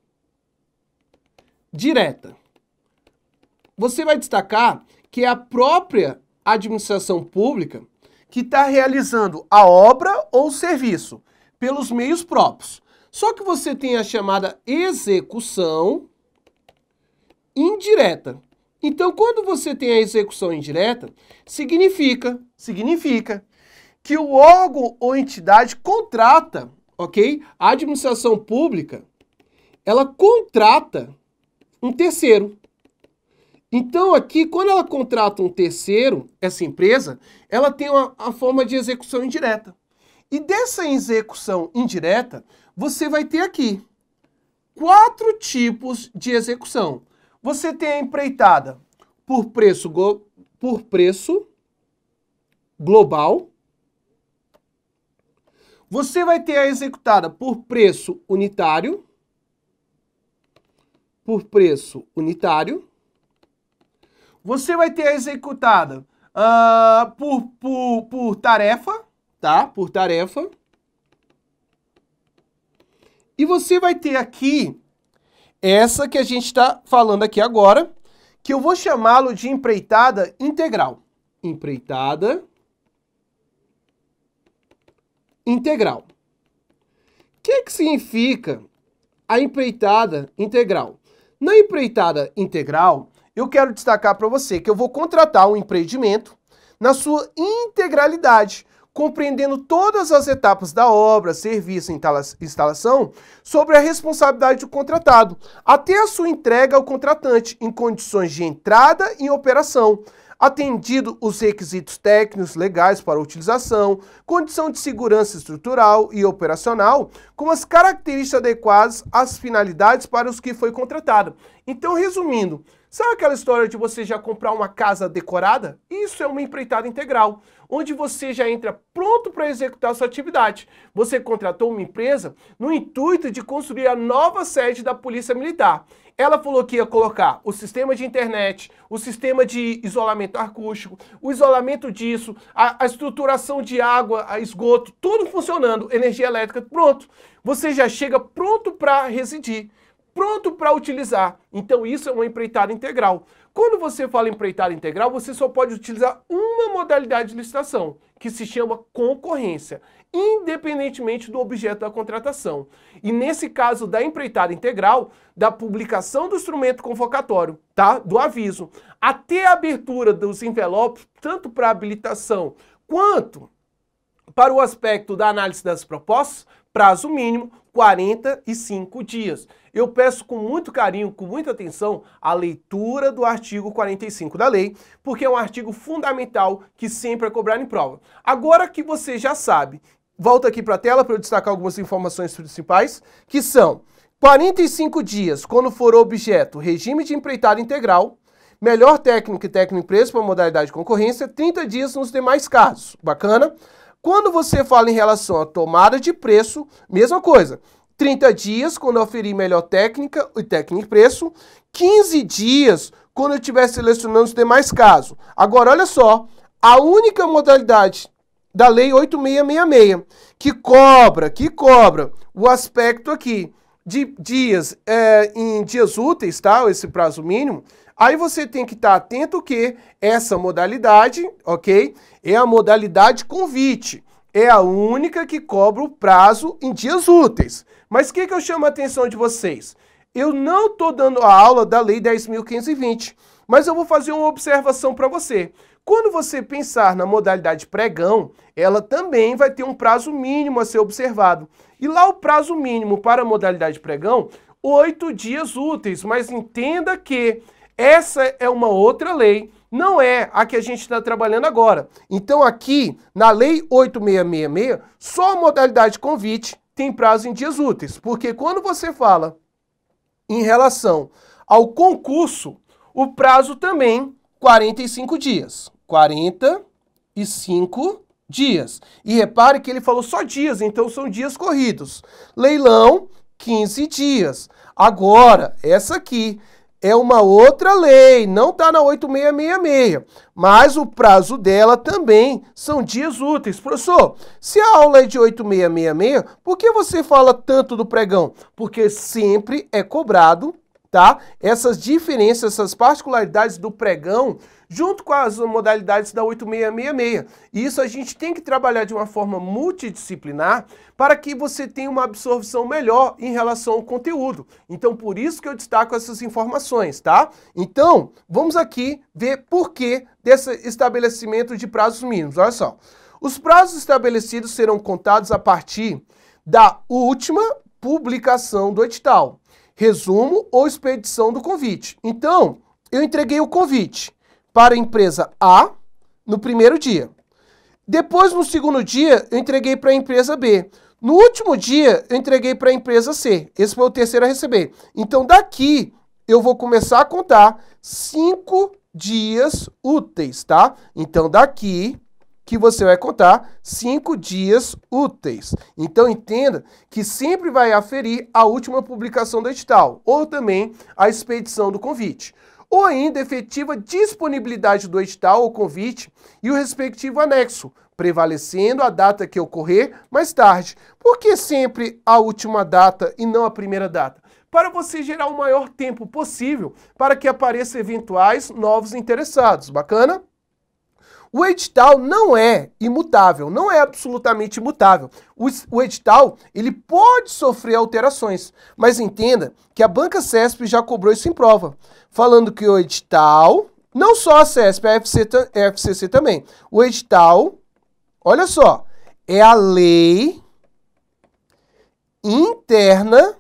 direta. Você vai destacar que é a própria administração pública que está realizando a obra ou serviço pelos meios próprios. Só que você tem a chamada execução indireta. Então, quando você tem a execução indireta, significa que o órgão ou entidade contrata, ok? A administração pública, ela contrata um terceiro. Então, aqui, quando ela contrata um terceiro, essa empresa, ela tem a forma de execução indireta. E dessa execução indireta, você vai ter aqui 4 tipos de execução. Você tem a empreitada por preço global. Você vai ter a executada por preço unitário. Você vai ter a executada por tarefa, tá? Por tarefa. E você vai ter aqui essa que a gente está falando aqui agora, que eu vou chamá-lo de empreitada integral. Empreitada integral. O que significa a empreitada integral? Na empreitada integral, eu quero destacar para você que eu vou contratar um empreendimento na sua integralidade, compreendendo todas as etapas da obra, serviço, instalação, sobre a responsabilidade do contratado, até a sua entrega ao contratante, em condições de entrada em operação, atendido os requisitos técnicos legais para a utilização, condição de segurança estrutural e operacional, com as características adequadas às finalidades para os que foi contratado. Então, resumindo, sabe aquela história de você já comprar uma casa decorada? Isso é uma empreitada integral, onde você já entra pronto para executar a sua atividade. Você contratou uma empresa no intuito de construir a nova sede da Polícia Militar. Ela falou que ia colocar o sistema de internet, o sistema de isolamento acústico, o isolamento disso, a estruturação de água, a esgoto, tudo funcionando, energia elétrica, pronto. Você já chega pronto para residir, pronto para utilizar. Então isso é uma empreitada integral. Quando você fala em empreitada integral, você só pode utilizar uma modalidade de licitação, que se chama concorrência, independentemente do objeto da contratação. E nesse caso da empreitada integral, da publicação do instrumento convocatório, tá? Do aviso, até a abertura dos envelopes, tanto para habilitação quanto para o aspecto da análise das propostas, prazo mínimo 45 dias. Eu peço com muito carinho, com muita atenção, a leitura do artigo 45 da lei, porque é um artigo fundamental que sempre é cobrado em prova. Agora que você já sabe, volta aqui para a tela para eu destacar algumas informações principais, que são 45 dias quando for objeto regime de empreitada integral, melhor técnico e técnico empresa para modalidade de concorrência, 30 dias nos demais casos. Bacana? Quando você fala em relação à tomada de preço, mesma coisa. 30 dias quando eu oferir melhor técnica e técnico e preço. 15 dias quando eu estiver selecionando os demais casos. Agora, olha só. A única modalidade da Lei 8666 que cobra o aspecto aqui de dias em dias úteis, tá? Esse prazo mínimo. Aí você tem que estar atento que essa modalidade, ok? É a modalidade convite. É a única que cobra o prazo em dias úteis. Mas o que eu chamo a atenção de vocês? Eu não estou dando a aula da Lei 10.520, mas eu vou fazer uma observação para você. Quando você pensar na modalidade pregão, ela também vai ter um prazo mínimo a ser observado. E lá o prazo mínimo para a modalidade pregão, 8 dias úteis. Mas entenda que essa é uma outra lei, não é a que a gente está trabalhando agora. Então aqui, na Lei 8666, só a modalidade convite tem prazo em dias úteis. Porque quando você fala em relação ao concurso, o prazo também 45 dias. 45 dias. E repare que ele falou só dias, então são dias corridos. Leilão, 15 dias. Agora, essa aqui é uma outra lei, não está na 8666, mas o prazo dela também são dias úteis. Professor, se a aula é de 8666, por que você fala tanto do pregão? Porque sempre é cobrado, tá? Essas diferenças, essas particularidades do pregão, junto com as modalidades da 8666. E isso a gente tem que trabalhar de uma forma multidisciplinar para que você tenha uma absorção melhor em relação ao conteúdo. Então, por isso que eu destaco essas informações, tá? Então, vamos aqui ver por que desse estabelecimento de prazos mínimos. Olha só. Os prazos estabelecidos serão contados a partir da última publicação do edital, resumo ou expedição do convite. Então, eu entreguei o convite para a empresa A no primeiro dia. Depois, no segundo dia, eu entreguei para a empresa B. No último dia, eu entreguei para a empresa C. Esse foi o terceiro a receber. Então, daqui, eu vou começar a contar 5 dias úteis, tá? Então, daqui que você vai contar 5 dias úteis. Então, entenda que sempre vai aferir a última publicação do edital, ou também a expedição do convite, ou ainda efetiva disponibilidade do edital ou convite e o respectivo anexo, prevalecendo a data que ocorrer mais tarde. Por que sempre a última data e não a primeira data? Para você gerar o maior tempo possível para que apareçam eventuais novos interessados. Bacana? O edital não é imutável, não é absolutamente imutável. O edital, ele pode sofrer alterações, mas entenda que a Banca CESP já cobrou isso em prova, falando que o edital, não só a CESP, a FCC também, o edital, olha só, é a lei interna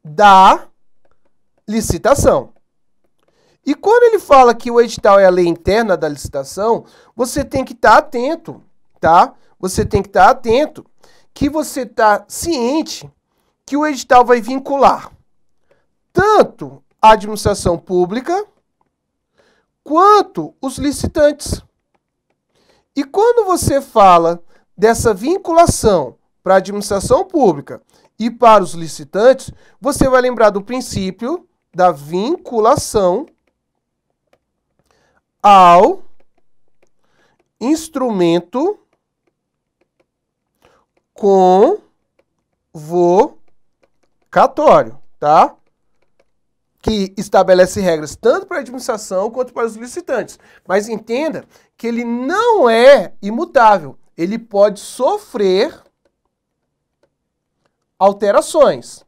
da licitação. E quando ele fala que o edital é a lei interna da licitação, você tem que estar atento, tá? Você tem que estar atento que você está ciente que o edital vai vincular tanto a administração pública quanto os licitantes. E quando você fala dessa vinculação para a administração pública e para os licitantes, você vai lembrar do princípio da vinculação ao instrumento convocatório, tá? Que estabelece regras tanto para a administração quanto para os licitantes. Mas entenda que ele não é imutável. Ele pode sofrer alterações.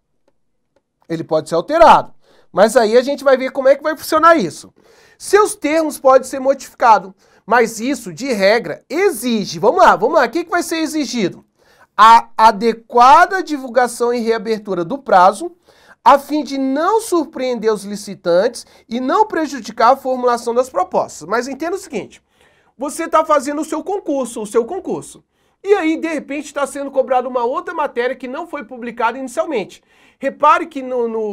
Ele pode ser alterado. Mas aí a gente vai ver como é que vai funcionar isso. Seus termos podem ser modificados, mas isso, de regra, exige. Vamos lá. O que vai ser exigido? A adequada divulgação e reabertura do prazo, a fim de não surpreender os licitantes e não prejudicar a formulação das propostas. Mas entenda o seguinte, você está fazendo o seu concurso. E aí, de repente, está sendo cobrada uma outra matéria que não foi publicada inicialmente. Repare que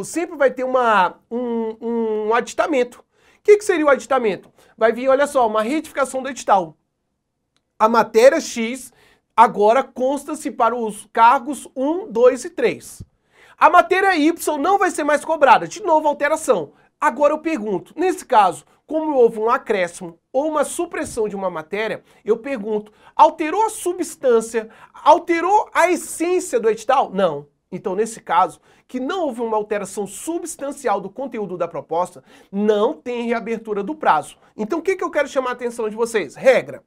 sempre vai ter um aditamento. O que seria o aditamento? Vai vir, olha só, uma retificação do edital. A matéria X agora consta-se para os cargos 1, 2 e 3. A matéria Y não vai ser mais cobrada. De novo, alteração. Agora eu pergunto, nesse caso, como houve um acréscimo ou uma supressão de uma matéria, eu pergunto, alterou a substância, alterou a essência do edital? Não. Então, nesse caso, que não houve uma alteração substancial do conteúdo da proposta, não tem reabertura do prazo. Então, o que eu quero chamar a atenção de vocês? Regra.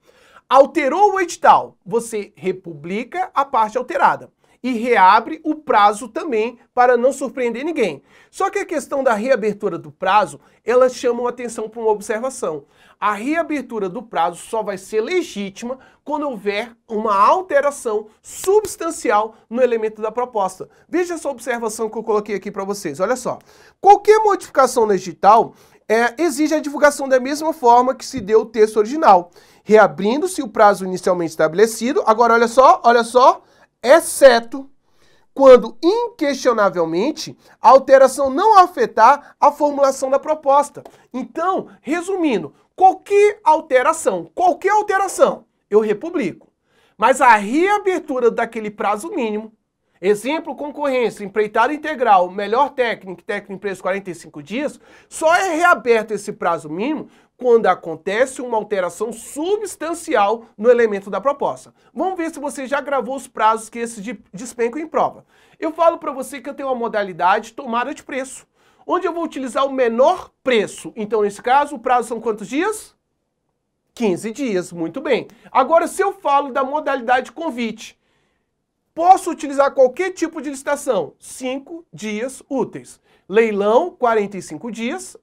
Alterou o edital, você republica a parte alterada e reabre o prazo também para não surpreender ninguém. Só que a questão da reabertura do prazo, ela chama a atenção para uma observação. A reabertura do prazo só vai ser legítima quando houver uma alteração substancial no elemento da proposta. Veja essa observação que eu coloquei aqui para vocês. Olha só. Qualquer modificação no edital exige a divulgação da mesma forma que se deu o texto original, reabrindo-se o prazo inicialmente estabelecido. Agora, olha só, exceto quando, inquestionavelmente, a alteração não afetar a formulação da proposta. Então, resumindo, qualquer alteração, eu republico. Mas a reabertura daquele prazo mínimo, exemplo, concorrência, empreitada integral, melhor técnico em preço 45 dias, só é reaberto esse prazo mínimo quando acontece uma alteração substancial no elemento da proposta. Vamos ver se você já gravou os prazos que esses despencam em prova. Eu falo para você que eu tenho uma modalidade tomada de preço, onde eu vou utilizar o menor preço. Então, nesse caso, o prazo são quantos dias? 15 dias, muito bem. Agora, se eu falo da modalidade convite, posso utilizar qualquer tipo de licitação, 5 dias úteis. Leilão, 45 dias,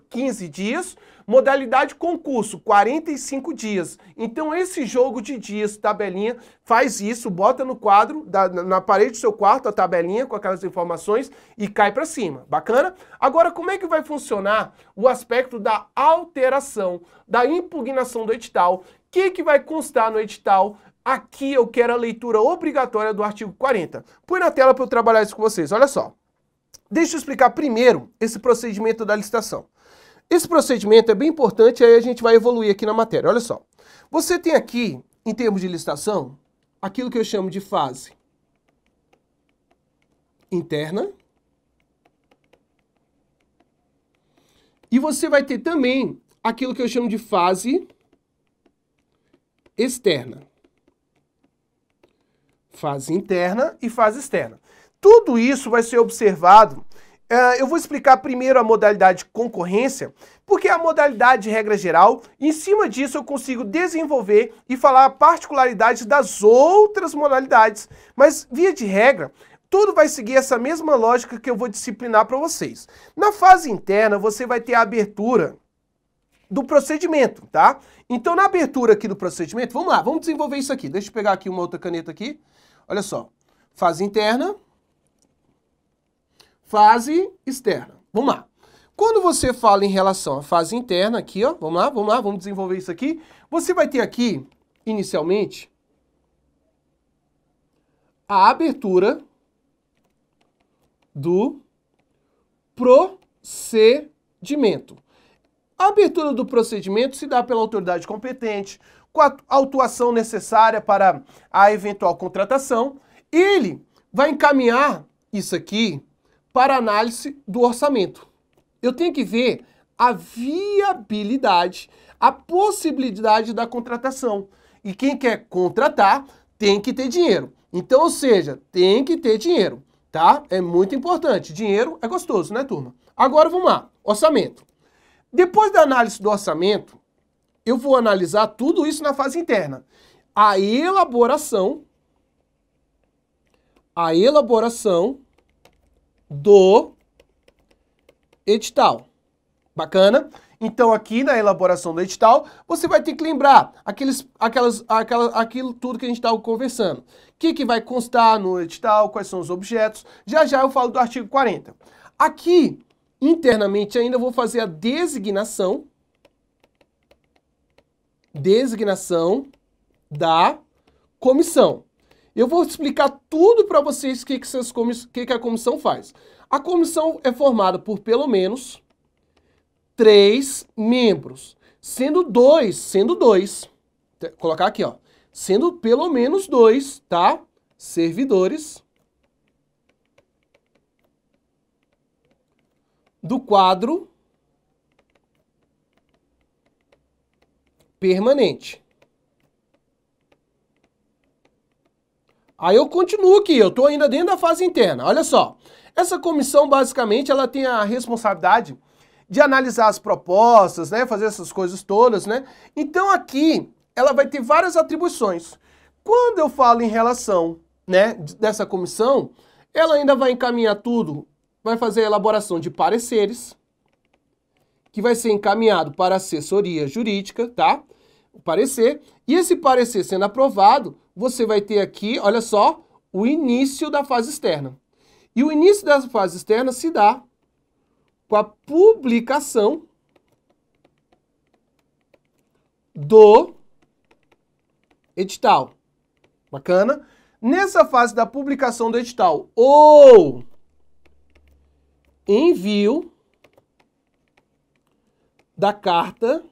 15 dias. Modalidade concurso, 45 dias. Então esse jogo de dias, tabelinha, faz isso, bota no quadro, na parede do seu quarto, a tabelinha com aquelas informações e cai para cima. Bacana? Agora, como é que vai funcionar o aspecto da alteração, da impugnação do edital? O que vai constar no edital? Aqui eu quero a leitura obrigatória do artigo 40. Põe na tela para eu trabalhar isso com vocês, olha só. Deixa eu explicar primeiro esse procedimento da licitação. Esse procedimento é bem importante, aí a gente vai evoluir aqui na matéria. Olha só. Você tem aqui, em termos de licitação, aquilo que eu chamo de fase interna. E você vai ter também aquilo que eu chamo de fase externa. Fase interna e fase externa. Tudo isso vai ser observado eu vou explicar primeiro a modalidade de concorrência, porque é a modalidade de regra geral, e em cima disso eu consigo desenvolver e falar particularidades das outras modalidades. Mas, via de regra, tudo vai seguir essa mesma lógica que eu vou disciplinar para vocês. Na fase interna, você vai ter a abertura do procedimento, tá? Então, na abertura aqui do procedimento, vamos lá, vamos desenvolver isso aqui. Deixa eu pegar aqui uma outra caneta aqui. Olha só, fase interna, fase externa. Vamos lá. Quando você fala em relação à fase interna, aqui, ó, vamos lá, vamos desenvolver isso aqui. Você vai ter aqui, inicialmente, a abertura do procedimento. A abertura do procedimento se dá pela autoridade competente, com a autuação necessária para a eventual contratação. Ele vai encaminhar isso aqui para análise do orçamento. Eu tenho que ver a viabilidade, a possibilidade da contratação. E quem quer contratar tem que ter dinheiro. Então, ou seja, tem que ter dinheiro, tá? É muito importante. Dinheiro é gostoso, né, turma? Agora vamos lá, orçamento. Depois da análise do orçamento, eu vou analisar tudo isso na fase interna. A elaboração do edital. Bacana? Então, aqui na elaboração do edital, você vai ter que lembrar aquilo tudo que a gente estava conversando. O que vai constar no edital, quais são os objetos. Já já eu falo do artigo 40. Aqui, internamente, ainda vou fazer a designação da comissão. Eu vou explicar tudo para vocês o que a comissão faz. A comissão é formada por pelo menos 3 membros, sendo dois, vou colocar aqui, ó, sendo pelo menos 2, tá? Servidores do quadro permanente. Aí eu continuo aqui, eu estou ainda dentro da fase interna. Olha só, essa comissão basicamente ela tem a responsabilidade de analisar as propostas, né, fazer essas coisas todas, né? Então aqui ela vai ter várias atribuições. Quando eu falo em relação, né, dessa comissão, ela ainda vai encaminhar tudo, vai fazer a elaboração de pareceres, que vai ser encaminhado para a assessoria jurídica, tá? O parecer. E esse parecer sendo aprovado, você vai ter aqui, olha só, o início da fase externa. E o início da fase externa se dá com a publicação do edital. Bacana? Nessa fase da publicação do edital ou envio da carta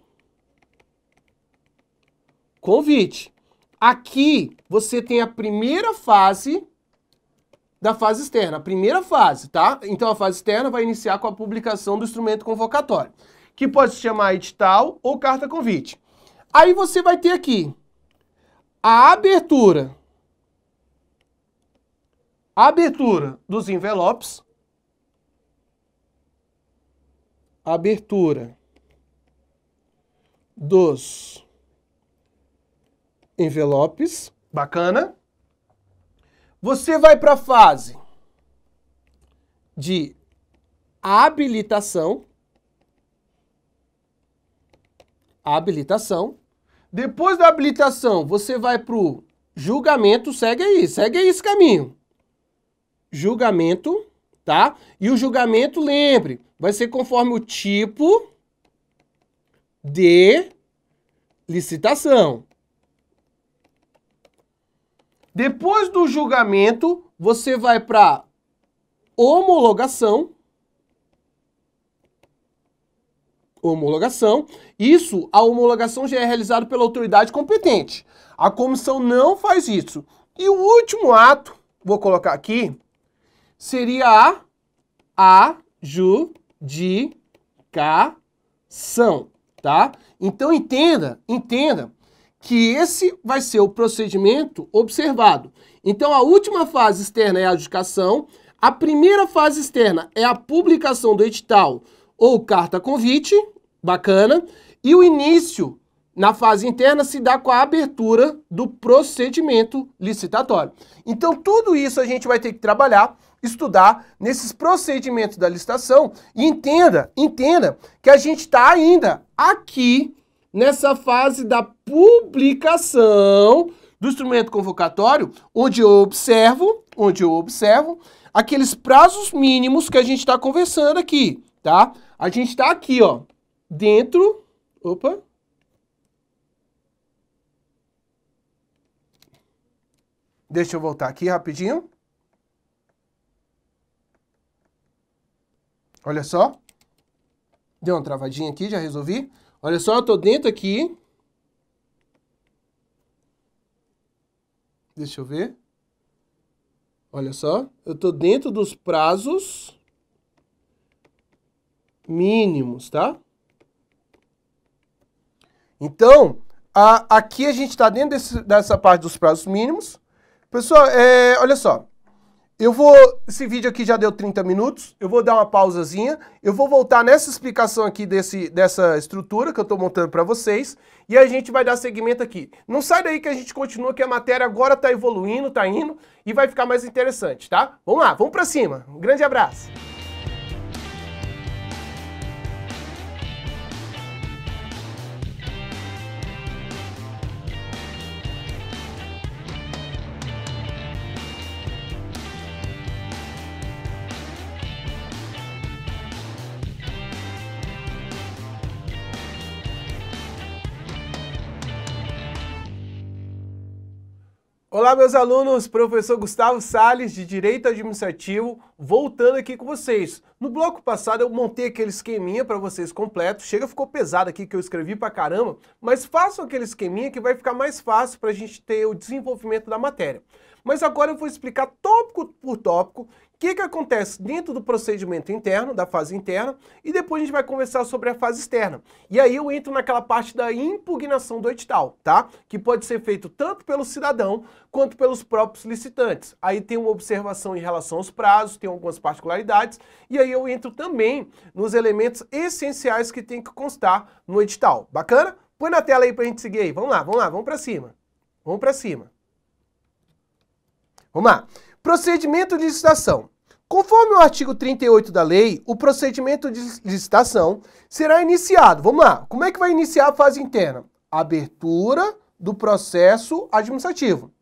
convite. Aqui você tem a primeira fase da fase externa, a primeira fase, tá? Então a fase externa vai iniciar com a publicação do instrumento convocatório, que pode se chamar edital ou carta convite. Aí você vai ter aqui a abertura dos envelopes, abertura dos envelopes, bacana. Você vai para a fase de habilitação. Depois da habilitação, você vai para o julgamento, segue aí esse caminho. Julgamento, tá? E o julgamento, lembre, vai ser conforme o tipo de licitação. Depois do julgamento, você vai para homologação. Isso, a homologação já é realizada pela autoridade competente. A comissão não faz isso. E o último ato, vou colocar aqui, seria a adjudicação, tá? Então entenda que esse vai ser o procedimento observado. Então a última fase externa é a adjudicação, A primeira fase externa é a publicação do edital ou carta convite, bacana, e o início na fase interna se dá com a abertura do procedimento licitatório. Então, tudo isso a gente vai ter que trabalhar, estudar nesses procedimentos da licitação e entenda que a gente está ainda aqui nessa fase da publicação do instrumento convocatório, onde eu observo aqueles prazos mínimos que a gente está conversando aqui, tá? A gente está aqui, ó, dentro... Opa! Deixa eu voltar aqui rapidinho. Olha só. Deu uma travadinha aqui, já resolvi. Olha só, eu tô dentro aqui. Deixa eu ver. Olha só, eu tô dentro dos prazos mínimos, tá? Então, aqui a gente está dentro dessa parte dos prazos mínimos. Pessoal, olha só. Esse vídeo aqui já deu 30 minutos, eu vou dar uma pausazinha, eu vou voltar nessa explicação aqui dessa estrutura que eu estou montando para vocês, e a gente vai dar seguimento aqui. Não sai daí que a gente continua, que a matéria agora está evoluindo, está indo, e vai ficar mais interessante, tá? Vamos lá, vamos para cima. Um grande abraço. Olá, meus alunos, professor Gustavo Salles, de Direito Administrativo, voltando aqui com vocês. No bloco passado eu montei aquele esqueminha para vocês completo, ficou pesado aqui que eu escrevi pra caramba, mas façam aquele esqueminha que vai ficar mais fácil para a gente ter o desenvolvimento da matéria. Mas agora eu vou explicar tópico por tópico o que acontece dentro do procedimento interno, da fase interna, e depois a gente vai conversar sobre a fase externa. E aí eu entro naquela parte da impugnação do edital, tá? Que pode ser feito tanto pelo cidadão quanto pelos próprios licitantes. Aí tem uma observação em relação aos prazos, tem algumas particularidades, e aí eu entro também nos elementos essenciais que tem que constar no edital. Bacana? Põe na tela aí pra gente seguir aí. Vamos lá, vamos pra cima. Vamos pra cima. Vamos lá. Procedimento de licitação. Conforme o artigo 38 da lei, o procedimento de licitação será iniciado. Vamos lá. Como é que vai iniciar a fase interna? Abertura do processo administrativo.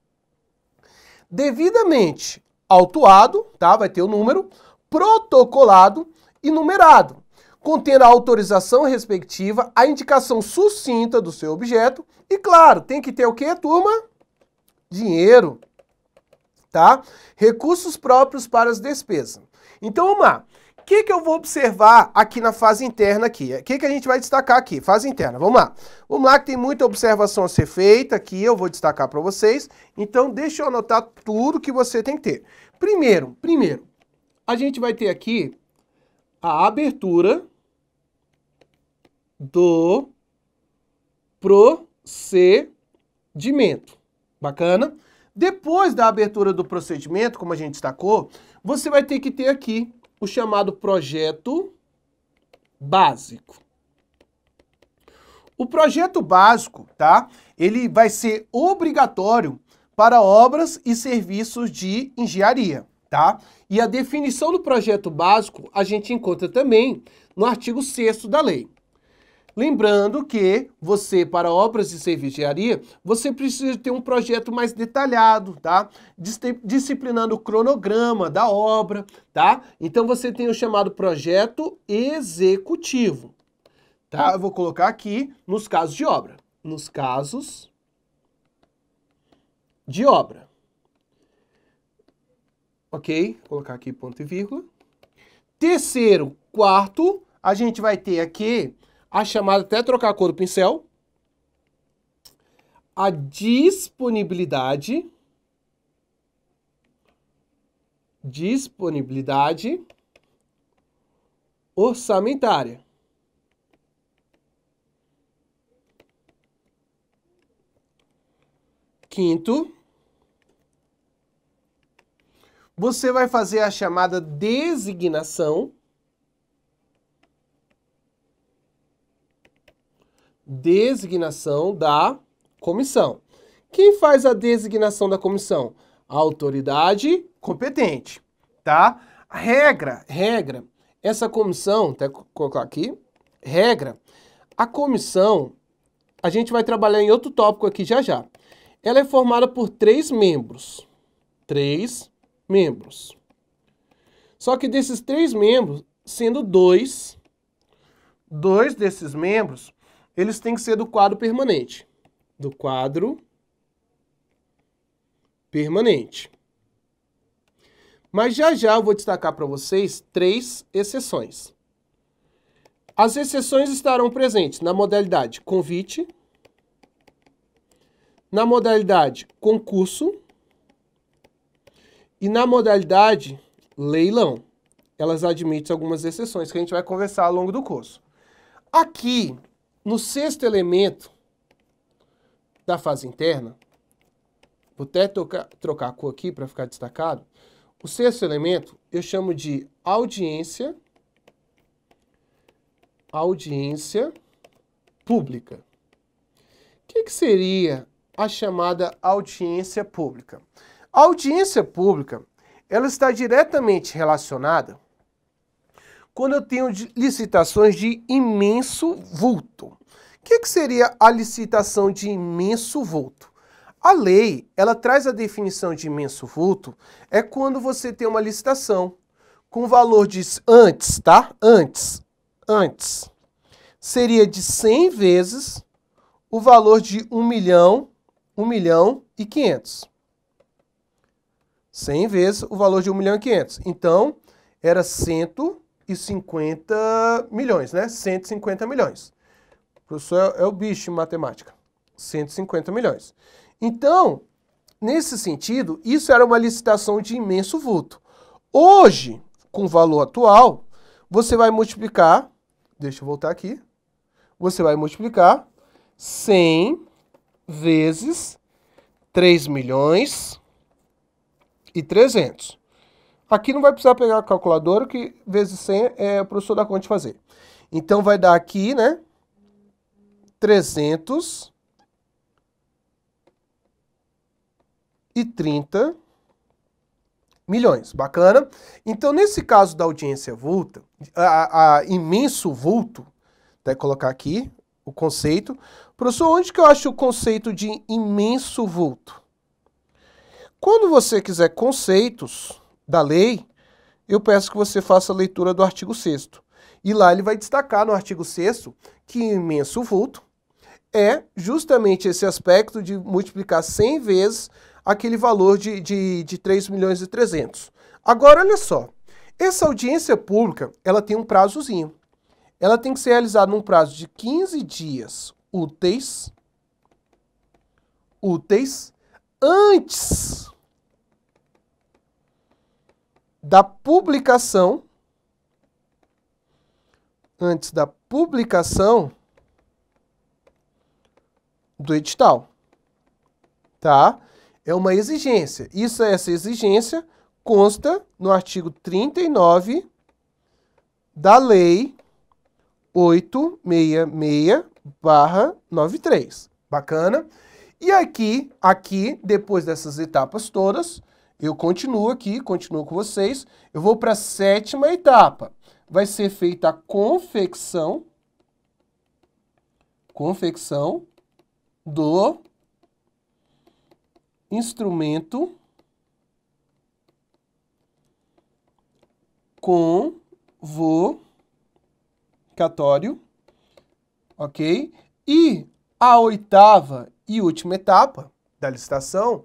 Devidamente autuado, tá? Vai ter o número, protocolado e numerado, contendo a autorização respectiva, a indicação sucinta do seu objeto e, claro, tem que ter o quê, turma? Dinheiro. Tá? Recursos próprios para as despesas. Então, vamos lá. O que eu vou observar aqui na fase interna aqui? O que a gente vai destacar aqui? Fase interna, vamos lá. Vamos lá que tem muita observação a ser feita aqui, eu vou destacar para vocês. Então, deixa eu anotar tudo que você tem que ter. Primeiro, a gente vai ter aqui a abertura do procedimento. Bacana? Depois da abertura do procedimento, como a gente destacou, você vai ter que ter aqui o chamado projeto básico. O projeto básico, tá? Ele vai ser obrigatório para obras e serviços de engenharia, tá? E a definição do projeto básico a gente encontra também no artigo 6º da lei. Lembrando que você, para obras e serviços de engenharia, você precisa ter um projeto mais detalhado, tá? Disciplinando o cronograma da obra, tá? Então você tem o chamado projeto executivo, tá? Eu vou colocar aqui nos casos de obra. Nos casos de obra. Ok? Vou colocar aqui ponto e vírgula. Terceiro, quarto, a gente vai ter aqui a chamada, até trocar a cor do pincel, a disponibilidade orçamentária. Quinto, você vai fazer a chamada designação da comissão. Quem faz a designação da comissão? A autoridade competente, tá? Regra, essa comissão, até colocar aqui, regra, a comissão, a gente vai trabalhar em outro tópico aqui já já. Ela é formada por 3 membros. 3 membros. Só que desses 3 membros, sendo 2 desses membros, eles têm que ser do quadro permanente. Do quadro permanente. Mas já já eu vou destacar para vocês 3 exceções. As exceções estarão presentes na modalidade convite, na modalidade concurso e na modalidade leilão. Elas admitem algumas exceções que a gente vai conversar ao longo do curso. Aqui, no 6º elemento da fase interna, vou até trocar a cor aqui para ficar destacado. O 6º elemento eu chamo de audiência pública. O que seria a chamada audiência pública? A audiência pública, ela está diretamente relacionada quando eu tenho licitações de imenso vulto. O que seria a licitação de imenso vulto? A lei, ela traz a definição de imenso vulto, é quando você tem uma licitação com valor de antes, tá? Antes. Seria de 100 vezes o valor de 1 milhão e 500. 100 vezes o valor de 1 milhão e 500. Então, era 150 milhões, né? 150 milhões. O professor é o bicho em matemática. 150 milhões. Então, nesse sentido, isso era uma licitação de imenso vulto. Hoje, com o valor atual, você vai multiplicar, deixa eu voltar aqui, você vai multiplicar 100 vezes 3 milhões e 300. Aqui não vai precisar pegar a calculadora, que vezes 100 é o professor dá conta de fazer. Então, vai dar aqui, né, 330 milhões. Bacana? Então, nesse caso da audiência vulta, a imenso vulto, até colocar aqui o conceito. Professor, onde que eu acho o conceito de imenso vulto? Quando você quiser conceitos da lei, eu peço que você faça a leitura do artigo 6º. E lá ele vai destacar no artigo 6º que imenso vulto é justamente esse aspecto de multiplicar 100 vezes aquele valor de 3 milhões e 300. Agora, olha só, essa audiência pública, ela tem um prazozinho. Ela tem que ser realizada num prazo de 15 dias úteis antes da publicação do edital, tá? É uma exigência. Essa exigência consta no artigo 39 da Lei 866/93. Bacana? E aqui, depois dessas etapas todas, eu continuo com vocês. Eu vou para a 7ª etapa. Vai ser feita a confecção do instrumento convocatório, ok? E a 8ª e última etapa da licitação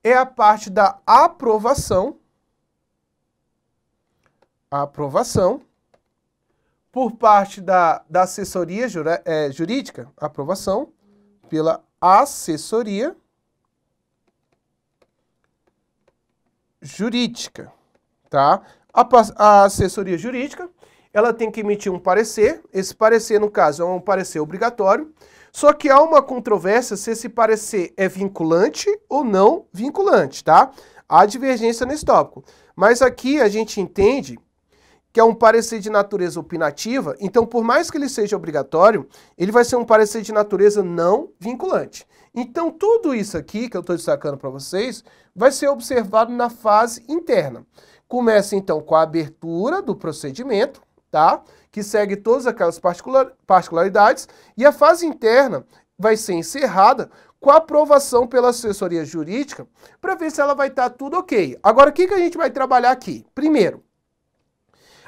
é a parte da aprovação por parte da assessoria jurídica, aprovação pela assessoria jurídica, tá? A assessoria jurídica, ela tem que emitir um parecer. Esse parecer, no caso, é um parecer obrigatório. Só que há uma controvérsia se esse parecer é vinculante ou não vinculante, tá? Há divergência nesse tópico. Mas aqui a gente entende que é um parecer de natureza opinativa, então por mais que ele seja obrigatório, ele vai ser um parecer de natureza não vinculante. Então tudo isso aqui que eu estou destacando para vocês vai ser observado na fase interna. Começa então com a abertura do procedimento, tá? Que segue todas aquelas particularidades, e a fase interna vai ser encerrada com a aprovação pela assessoria jurídica para ver se ela vai estar tudo ok. Agora, o que a gente vai trabalhar aqui? Primeiro,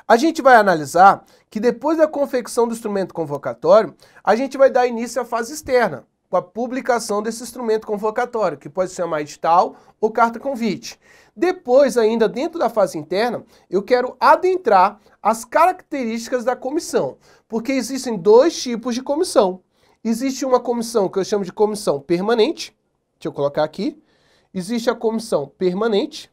a gente vai analisar que depois da confecção do instrumento convocatório, a gente vai dar início à fase externa, com a publicação desse instrumento convocatório, que pode se chamar edital ou carta convite. Depois, ainda dentro da fase interna, eu quero adentrar as características da comissão, porque existem dois tipos de comissão. Existe uma comissão que eu chamo de comissão permanente, deixa eu colocar aqui, existe a comissão permanente,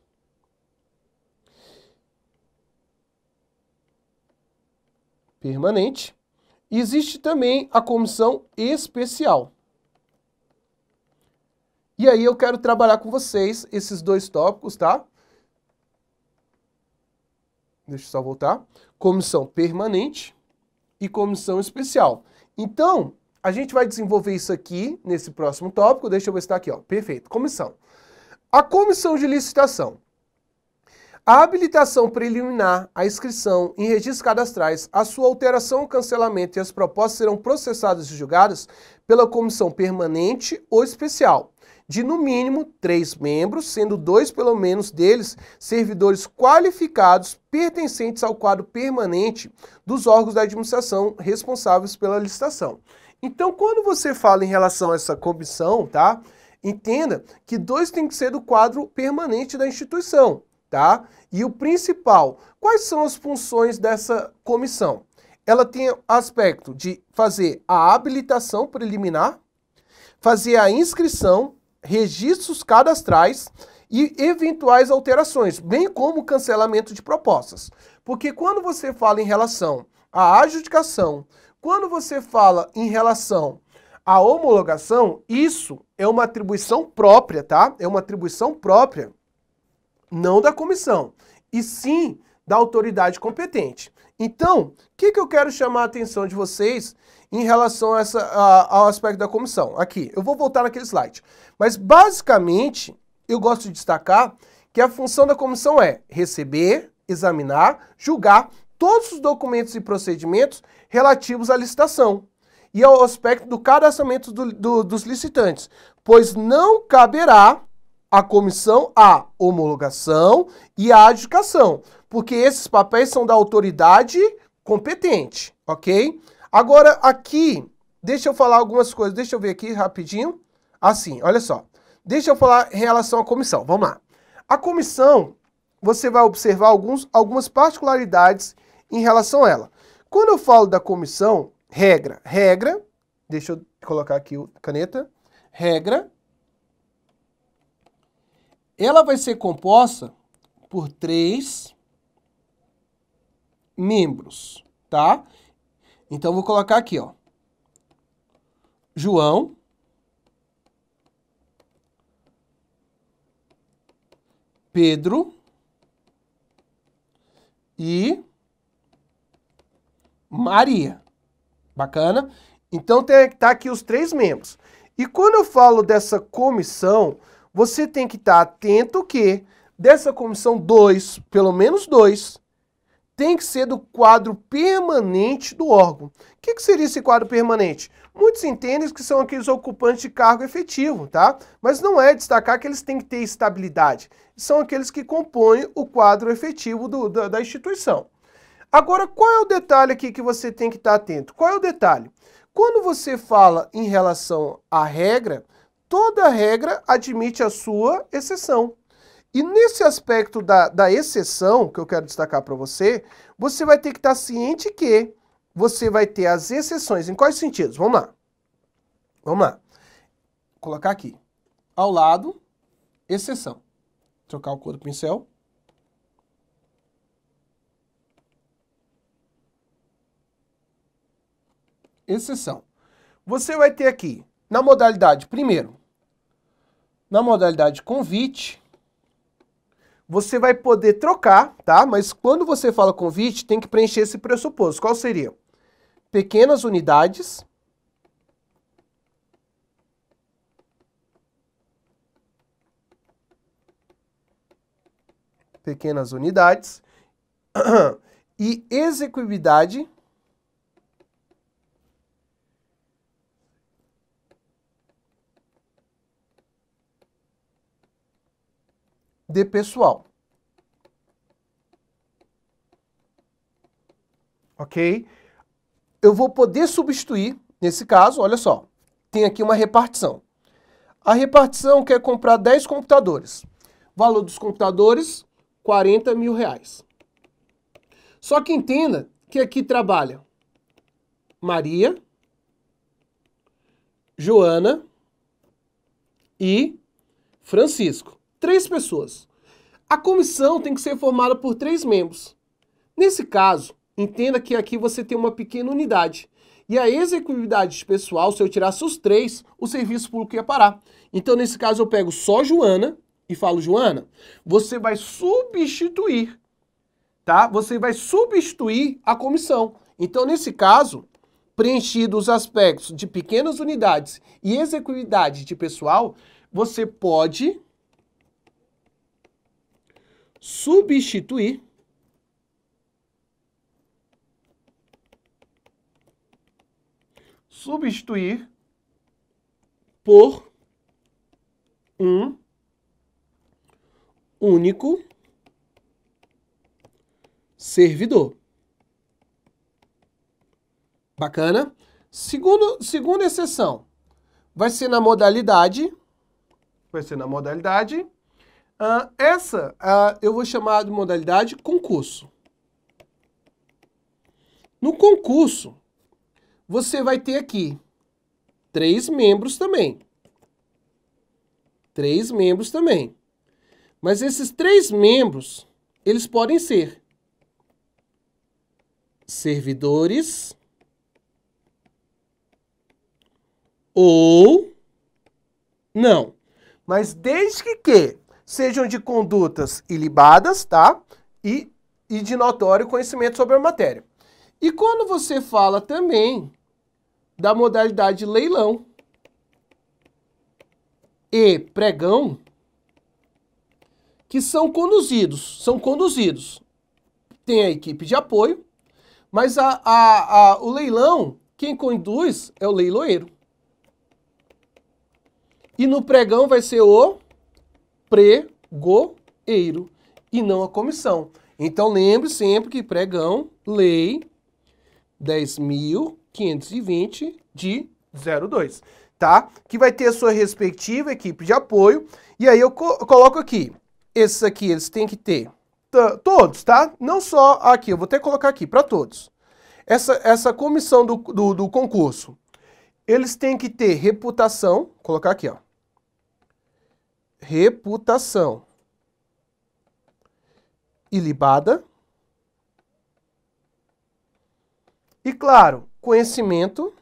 e existe também a comissão especial. E aí eu quero trabalhar com vocês esses dois tópicos, tá? Deixa eu só voltar. Comissão permanente e comissão especial. Então, a gente vai desenvolver isso aqui nesse próximo tópico. Deixa eu ver se está aqui, ó. Perfeito. Comissão. A comissão de licitação. A habilitação preliminar, a inscrição em registros cadastrais, a sua alteração ou cancelamento e as propostas serão processadas e julgadas pela comissão permanente ou especial, de no mínimo 3 membros, sendo 2 pelo menos deles servidores qualificados pertencentes ao quadro permanente dos órgãos da administração responsáveis pela licitação. Então, quando você fala em relação a essa comissão, tá? Entenda que 2 tem que ser do quadro permanente da instituição, tá? E o principal, quais são as funções dessa comissão? Ela tem o aspecto de fazer a habilitação preliminar, fazer a inscrição, registros cadastrais e eventuais alterações, bem como cancelamento de propostas. Porque quando você fala em relação à adjudicação, quando você fala em relação à homologação, isso é uma atribuição própria, tá? É uma atribuição própria, não da comissão, e sim da autoridade competente. Então, o que eu quero chamar a atenção de vocês em relação a ao aspecto da comissão? Aqui, eu vou voltar naquele slide. Mas, basicamente, eu gosto de destacar que a função da comissão é receber, examinar, julgar todos os documentos e procedimentos relativos à licitação e ao aspecto do cadastramento dos licitantes, pois não caberá à comissão a homologação e a adjudicação, porque esses papéis são da autoridade competente, ok? Agora, aqui, deixa eu falar algumas coisas, deixa eu ver aqui rapidinho. Assim, olha só. Deixa eu falar em relação à comissão, vamos lá. A comissão, você vai observar algumas particularidades em relação a ela. Quando eu falo da comissão, regra, deixa eu colocar aqui a caneta, regra, ela vai ser composta por 3 membros, tá? Então, vou colocar aqui, ó. João, Pedro e Maria. Bacana? Então, tá aqui os 3 membros. E quando eu falo dessa comissão, você tem que estar atento que dessa comissão 2, pelo menos 2, tem que ser do quadro permanente do órgão. O que seria esse quadro permanente? Muitos entendem que são aqueles ocupantes de cargo efetivo, tá? Mas não é destacar que eles têm que ter estabilidade. São aqueles que compõem o quadro efetivo da instituição. Agora, qual é o detalhe aqui que você tem que estar atento? Qual é o detalhe? Quando você fala em relação à regra, toda regra admite a sua exceção. E nesse aspecto da exceção, que eu quero destacar para você, você vai ter que estar ciente que você vai ter as exceções. Em quais sentidos? Vamos lá. Vamos lá. Vou colocar aqui. Ao lado, exceção. Trocar a cor do pincel. Exceção. Você vai ter aqui, na modalidade, primeiro, na modalidade convite, você vai poder trocar, tá? Mas quando você fala convite, tem que preencher esse pressuposto. Qual seria? Pequenas unidades. Pequenas unidades. E execuibilidade de pessoal. Ok? Eu vou poder substituir, nesse caso, olha só, tem aqui uma repartição. A repartição quer comprar 10 computadores. Valor dos computadores, R$40.000. Só que entenda que aqui trabalha Maria, Joana e Francisco. 3 pessoas. A comissão tem que ser formada por 3 membros. Nesse caso, entenda que aqui você tem uma pequena unidade. E a execuibilidade pessoal, se eu tirasse os 3, o serviço público ia parar. Então, nesse caso, eu pego só Joana e falo, Joana, você vai substituir, tá? Você vai substituir a comissão. Então, nesse caso, preenchidos os aspectos de pequenas unidades e execuibilidade de pessoal, você pode substituir por um único servidor. Bacana? Segunda exceção, vai ser na modalidade. Essa eu vou chamar de modalidade concurso. No concurso, você vai ter aqui 3 membros também. 3 membros também. Mas esses 3 membros, eles podem ser servidores ou não. Mas desde que sejam de condutas ilibadas, tá? E de notório conhecimento sobre a matéria. E quando você fala também da modalidade leilão e pregão, que são conduzidos. Tem a equipe de apoio, mas o leilão, quem conduz é o leiloeiro. E no pregão vai ser o pregoeiro e não a comissão. Então lembre sempre que pregão, lei 10.520 de 02, tá? Que vai ter a sua respectiva equipe de apoio. E aí eu coloco aqui. Esses aqui, eles têm que ter todos, tá? Não só aqui, eu vou ter que colocar aqui para todos. Essa comissão do concurso, eles têm que ter reputação, vou colocar aqui, ó. Reputação ilibada. E, claro, conhecimento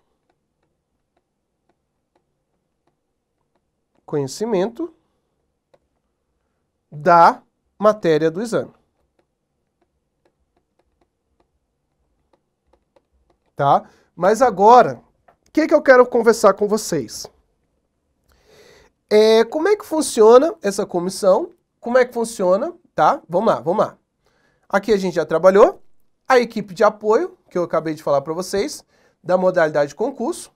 da matéria do exame. Tá? Mas agora, o que eu quero conversar com vocês? Como é que funciona essa comissão? Como é que funciona? Tá? Vamos lá. Aqui a gente já trabalhou. A equipe de apoio, que eu acabei de falar para vocês, da modalidade concurso.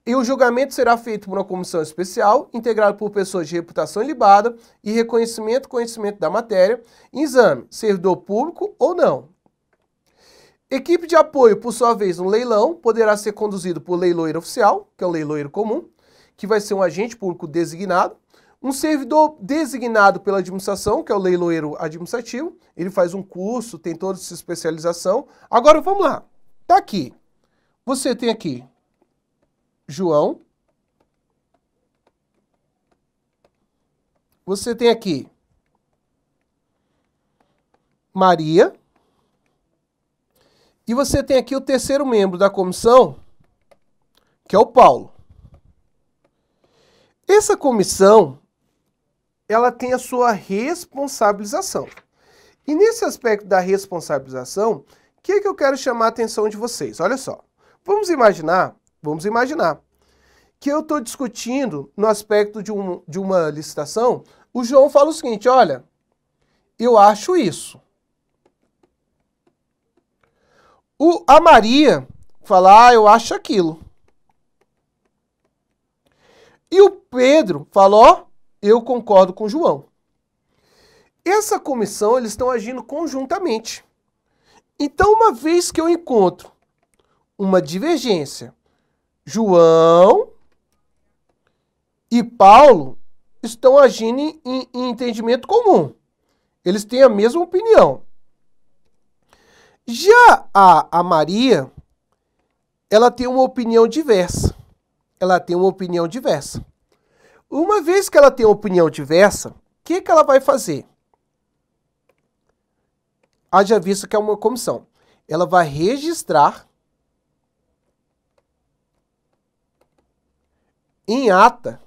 E o julgamento será feito por uma comissão especial, integrada por pessoas de reputação ilibada e conhecimento da matéria, em exame, servidor público ou não. Equipe de apoio, por sua vez, no leilão, poderá ser conduzido por leiloeiro oficial, que é o leiloeiro comum, que vai ser um agente público designado, um servidor designado pela administração, que é o leiloeiro administrativo, ele faz um curso, tem toda essa especialização. Agora vamos lá, tá aqui, você tem aqui João, você tem aqui Maria, e você tem aqui o terceiro membro da comissão, que é o Paulo. Essa comissão, ela tem a sua responsabilização. E nesse aspecto da responsabilização, o que eu quero chamar a atenção de vocês? Olha só, vamos imaginar que eu estou discutindo no aspecto de uma licitação, o João fala o seguinte, olha, eu acho isso. A Maria fala, eu acho aquilo. E o Pedro fala, ó, eu concordo com o João. Essa comissão, eles estão agindo conjuntamente. Então, uma vez que eu encontro uma divergência, João e Paulo estão agindo em entendimento comum. Eles têm a mesma opinião. Já a Maria, ela tem uma opinião diversa. Uma vez que ela tem uma opinião diversa, o que ela vai fazer? Haja vista que é uma comissão. Ela vai registrar em ata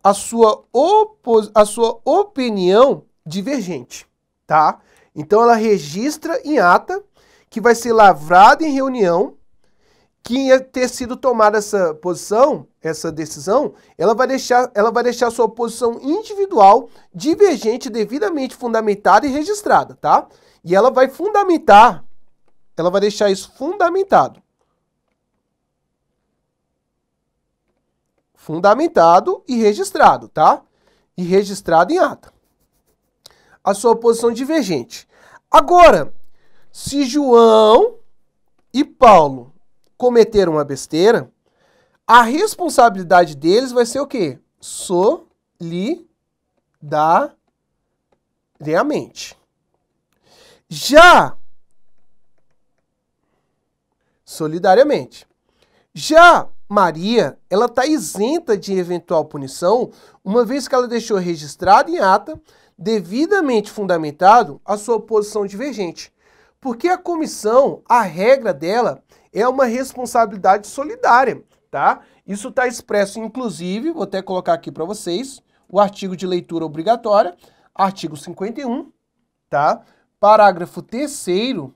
a sua opinião divergente, tá? Então ela registra em ata, que vai ser lavrada em reunião, que ia ter sido tomada essa posição, essa decisão, ela vai deixar sua posição individual, divergente, devidamente fundamentada e registrada, tá? E ela vai fundamentar, ela vai deixar isso fundamentado. Fundamentado e registrado, tá? E registrado em ata. A sua posição divergente. Agora, se João e Paulo cometeram uma besteira, a responsabilidade deles vai ser o quê? Solidariamente. Já Maria, ela está isenta de eventual punição, uma vez que ela deixou registrado em ata, devidamente fundamentado, a sua posição divergente. Porque a comissão, a regra dela é uma responsabilidade solidária, tá? Isso está expresso, inclusive, vou até colocar aqui para vocês, o artigo de leitura obrigatória, artigo 51, tá? Parágrafo 3º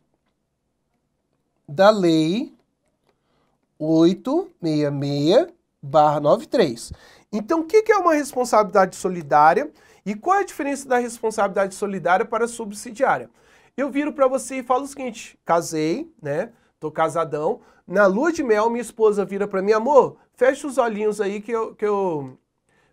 da Lei 866/93. Então, o que é uma responsabilidade solidária e qual é a diferença da responsabilidade solidária para a subsidiária? Eu viro para você e falo o seguinte, casei, né? Tô casadão. Na lua de mel, minha esposa vira para mim, amor, fecha os olhinhos aí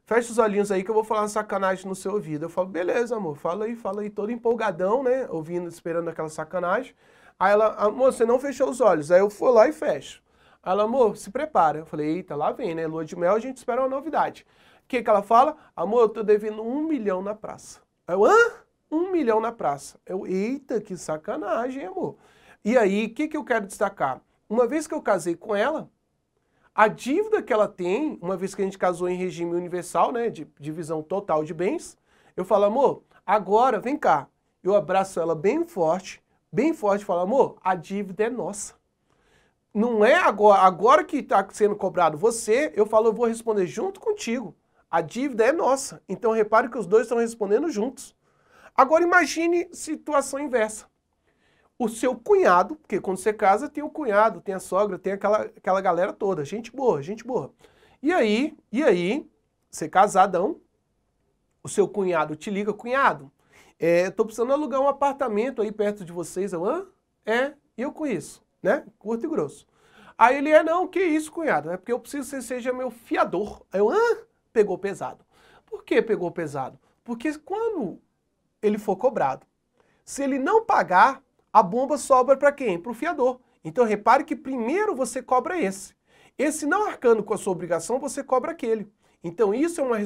fecha os olhinhos aí que eu vou falar uma sacanagem no seu ouvido. Eu falo, beleza, amor, fala aí, todo empolgadão, né? Ouvindo, esperando aquela sacanagem. Aí ela, amor, você não fechou os olhos. Aí eu vou lá e fecho. Aí ela, amor, se prepara. Eu falei, eita, lá vem, né? Lua de mel, a gente espera uma novidade. O que ela fala? Amor, eu tô devendo 1 milhão na praça. Aí eu, hã? 1 milhão na praça. Eu, eita, que sacanagem, amor. E aí, o que eu quero destacar? Uma vez que eu casei com ela, a dívida que ela tem, uma vez que a gente casou em regime universal, né, de divisão total de bens, eu falo, amor, agora, vem cá. Eu abraço ela bem forte e falo, amor, a dívida é nossa. Não é agora que está sendo cobrado você, eu falo, eu vou responder junto contigo. A dívida é nossa. Então, repare que os dois estão respondendo juntos. Agora, imagine situação inversa. O seu cunhado, porque quando você casa tem o cunhado, tem a sogra, tem aquela galera toda, gente boa. E aí, você casadão, o seu cunhado te liga, cunhado, tô precisando alugar um apartamento aí perto de vocês. Eu, hã? Eu conheço, né? Curto e grosso. Aí ele, não, que isso, cunhado? É porque eu preciso que você seja meu fiador. Aí eu, pegou pesado. Por que pegou pesado? Porque quando ele for cobrado, se ele não pagar, a bomba sobra para quem? Para o fiador. Então repare que primeiro você cobra esse. Esse não arcando com a sua obrigação, você cobra aquele. Então isso é uma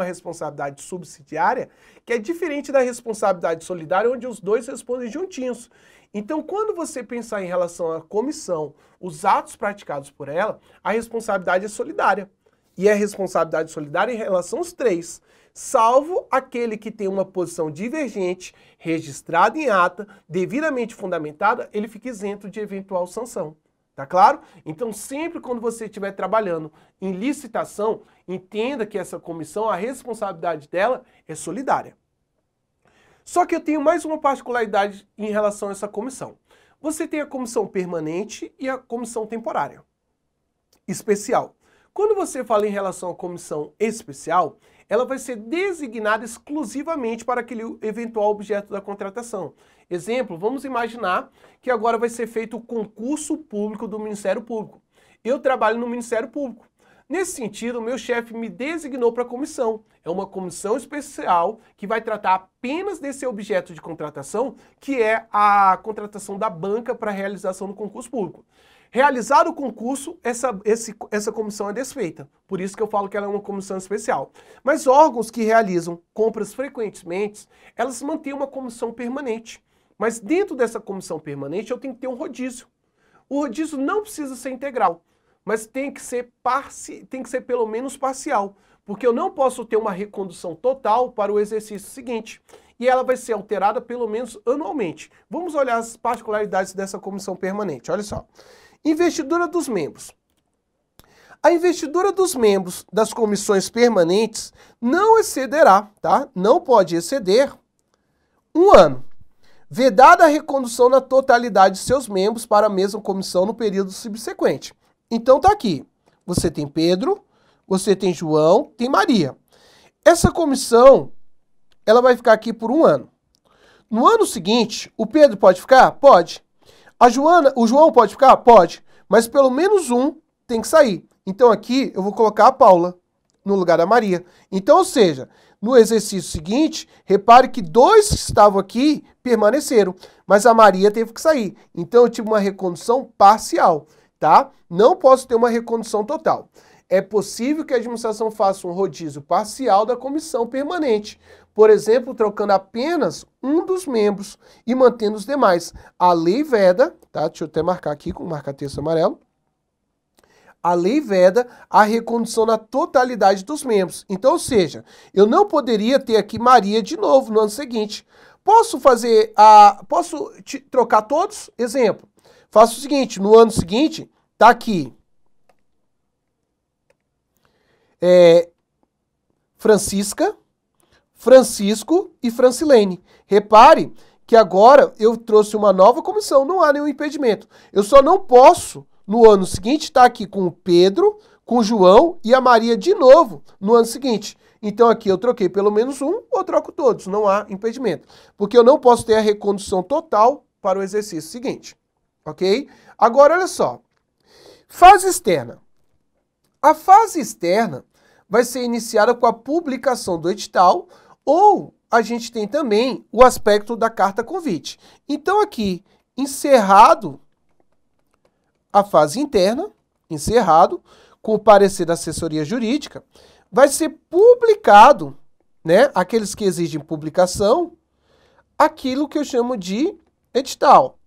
responsabilidade subsidiária que é diferente da responsabilidade solidária, onde os dois respondem juntinhos. Então quando você pensar em relação à comissão, os atos praticados por ela, a responsabilidade é solidária. E é responsabilidade solidária em relação aos três, salvo aquele que tem uma posição divergente, registrada em ata, devidamente fundamentada, ele fica isento de eventual sanção. Tá claro? Então, sempre quando você estiver trabalhando em licitação, entenda que essa comissão, a responsabilidade dela é solidária. Só que eu tenho mais uma particularidade em relação a essa comissão. Você tem a comissão permanente e a comissão temporária. Especial. Quando você fala em relação à comissão especial, ela vai ser designada exclusivamente para aquele eventual objeto da contratação. Exemplo, vamos imaginar que agora vai ser feito o concurso público do Ministério Público. Eu trabalho no Ministério Público. Nesse sentido, o meu chefe me designou para a comissão. É uma comissão especial que vai tratar apenas desse objeto de contratação, que é a contratação da banca para a realização do concurso público. Realizado o concurso, essa comissão é desfeita. Por isso que eu falo que ela é uma comissão especial. Mas órgãos que realizam compras frequentemente, elas mantêm uma comissão permanente. Mas dentro dessa comissão permanente eu tenho que ter um rodízio. O rodízio não precisa ser integral, mas tem que ser pelo menos parcial. Porque eu não posso ter uma recondução total para o exercício seguinte. E ela vai ser alterada pelo menos anualmente. Vamos olhar as particularidades dessa comissão permanente. Olha só. Investidura dos membros. A investidura dos membros das comissões permanentes não excederá, tá? Não pode exceder 1 ano. Vedada a recondução na totalidade de seus membros para a mesma comissão no período subsequente. Então tá aqui. Você tem Pedro, você tem João, tem Maria. Essa comissão, ela vai ficar aqui por 1 ano. No ano seguinte, o Pedro pode ficar? Pode. O João pode ficar? Pode. Mas pelo menos um tem que sair. Então aqui eu vou colocar a Paula no lugar da Maria. Então, ou seja, no exercício seguinte, repare que 2 que estavam aqui permaneceram, mas a Maria teve que sair. Então eu tive uma recondução parcial, tá? Não posso ter uma recondução total. É possível que a administração faça um rodízio parcial da comissão permanente. Por exemplo, trocando apenas um dos membros e mantendo os demais. A lei veda, tá? Deixa eu até marcar aqui com marca-texto amarelo. A lei veda a recondução na totalidade dos membros. Então, ou seja, eu não poderia ter aqui Maria de novo no ano seguinte. Posso trocar todos? Exemplo. Faço o seguinte, no ano seguinte, tá aqui Francisca, Francisco e Francilene. Repare que agora eu trouxe uma nova comissão, não há nenhum impedimento. Eu só não posso, no ano seguinte, estar aqui com o Pedro, com o João e a Maria de novo no ano seguinte. Então aqui eu troquei pelo menos um, ou troco todos, não há impedimento. Porque eu não posso ter a recondução total para o exercício seguinte, ok? Agora, olha só. Fase externa. A fase externa vai ser iniciada com a publicação do edital, ou a gente tem também o aspecto da carta convite. Então aqui, encerrado a fase interna, encerrado, com o parecer da assessoria jurídica, vai ser publicado, né, aqueles que exigem publicação, aquilo que eu chamo de edital.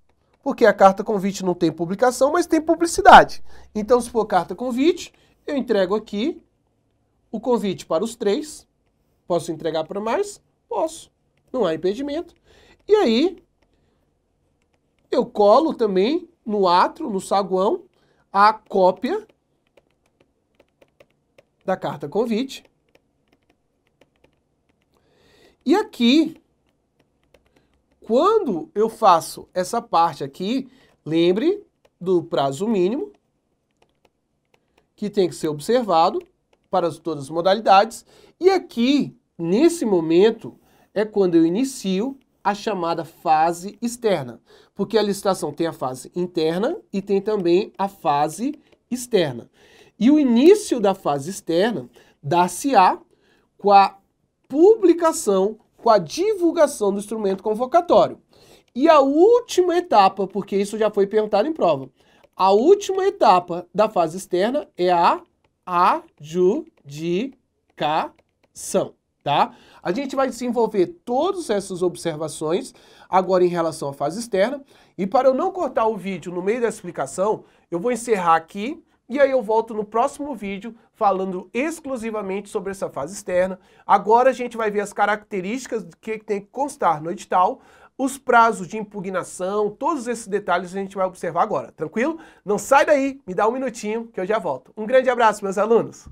Porque a carta convite não tem publicação, mas tem publicidade. Então, se for carta convite, eu entrego aqui o convite para os 3. Posso entregar para mais? Posso. Não há impedimento. E aí, eu colo também no átrio, no saguão, a cópia da carta convite. E aqui, quando eu faço essa parte aqui, lembre do prazo mínimo, que tem que ser observado para todas as modalidades. E aqui, nesse momento, é quando eu inicio a chamada fase externa. Porque a licitação tem a fase interna e tem também a fase externa. E o início da fase externa dá-se-á com a publicação, com a divulgação do instrumento convocatório. E a última etapa, porque isso já foi perguntado em prova, a última etapa da fase externa é a adjudicação, tá? A gente vai desenvolver todas essas observações agora em relação à fase externa. E para eu não cortar o vídeo no meio da explicação, eu vou encerrar aqui e aí eu volto no próximo vídeo falando exclusivamente sobre essa fase externa. Agora a gente vai ver as características que tem que constar no edital, os prazos de impugnação, todos esses detalhes a gente vai observar agora, tranquilo? Não sai daí, me dá um minutinho que eu já volto. Um grande abraço, meus alunos!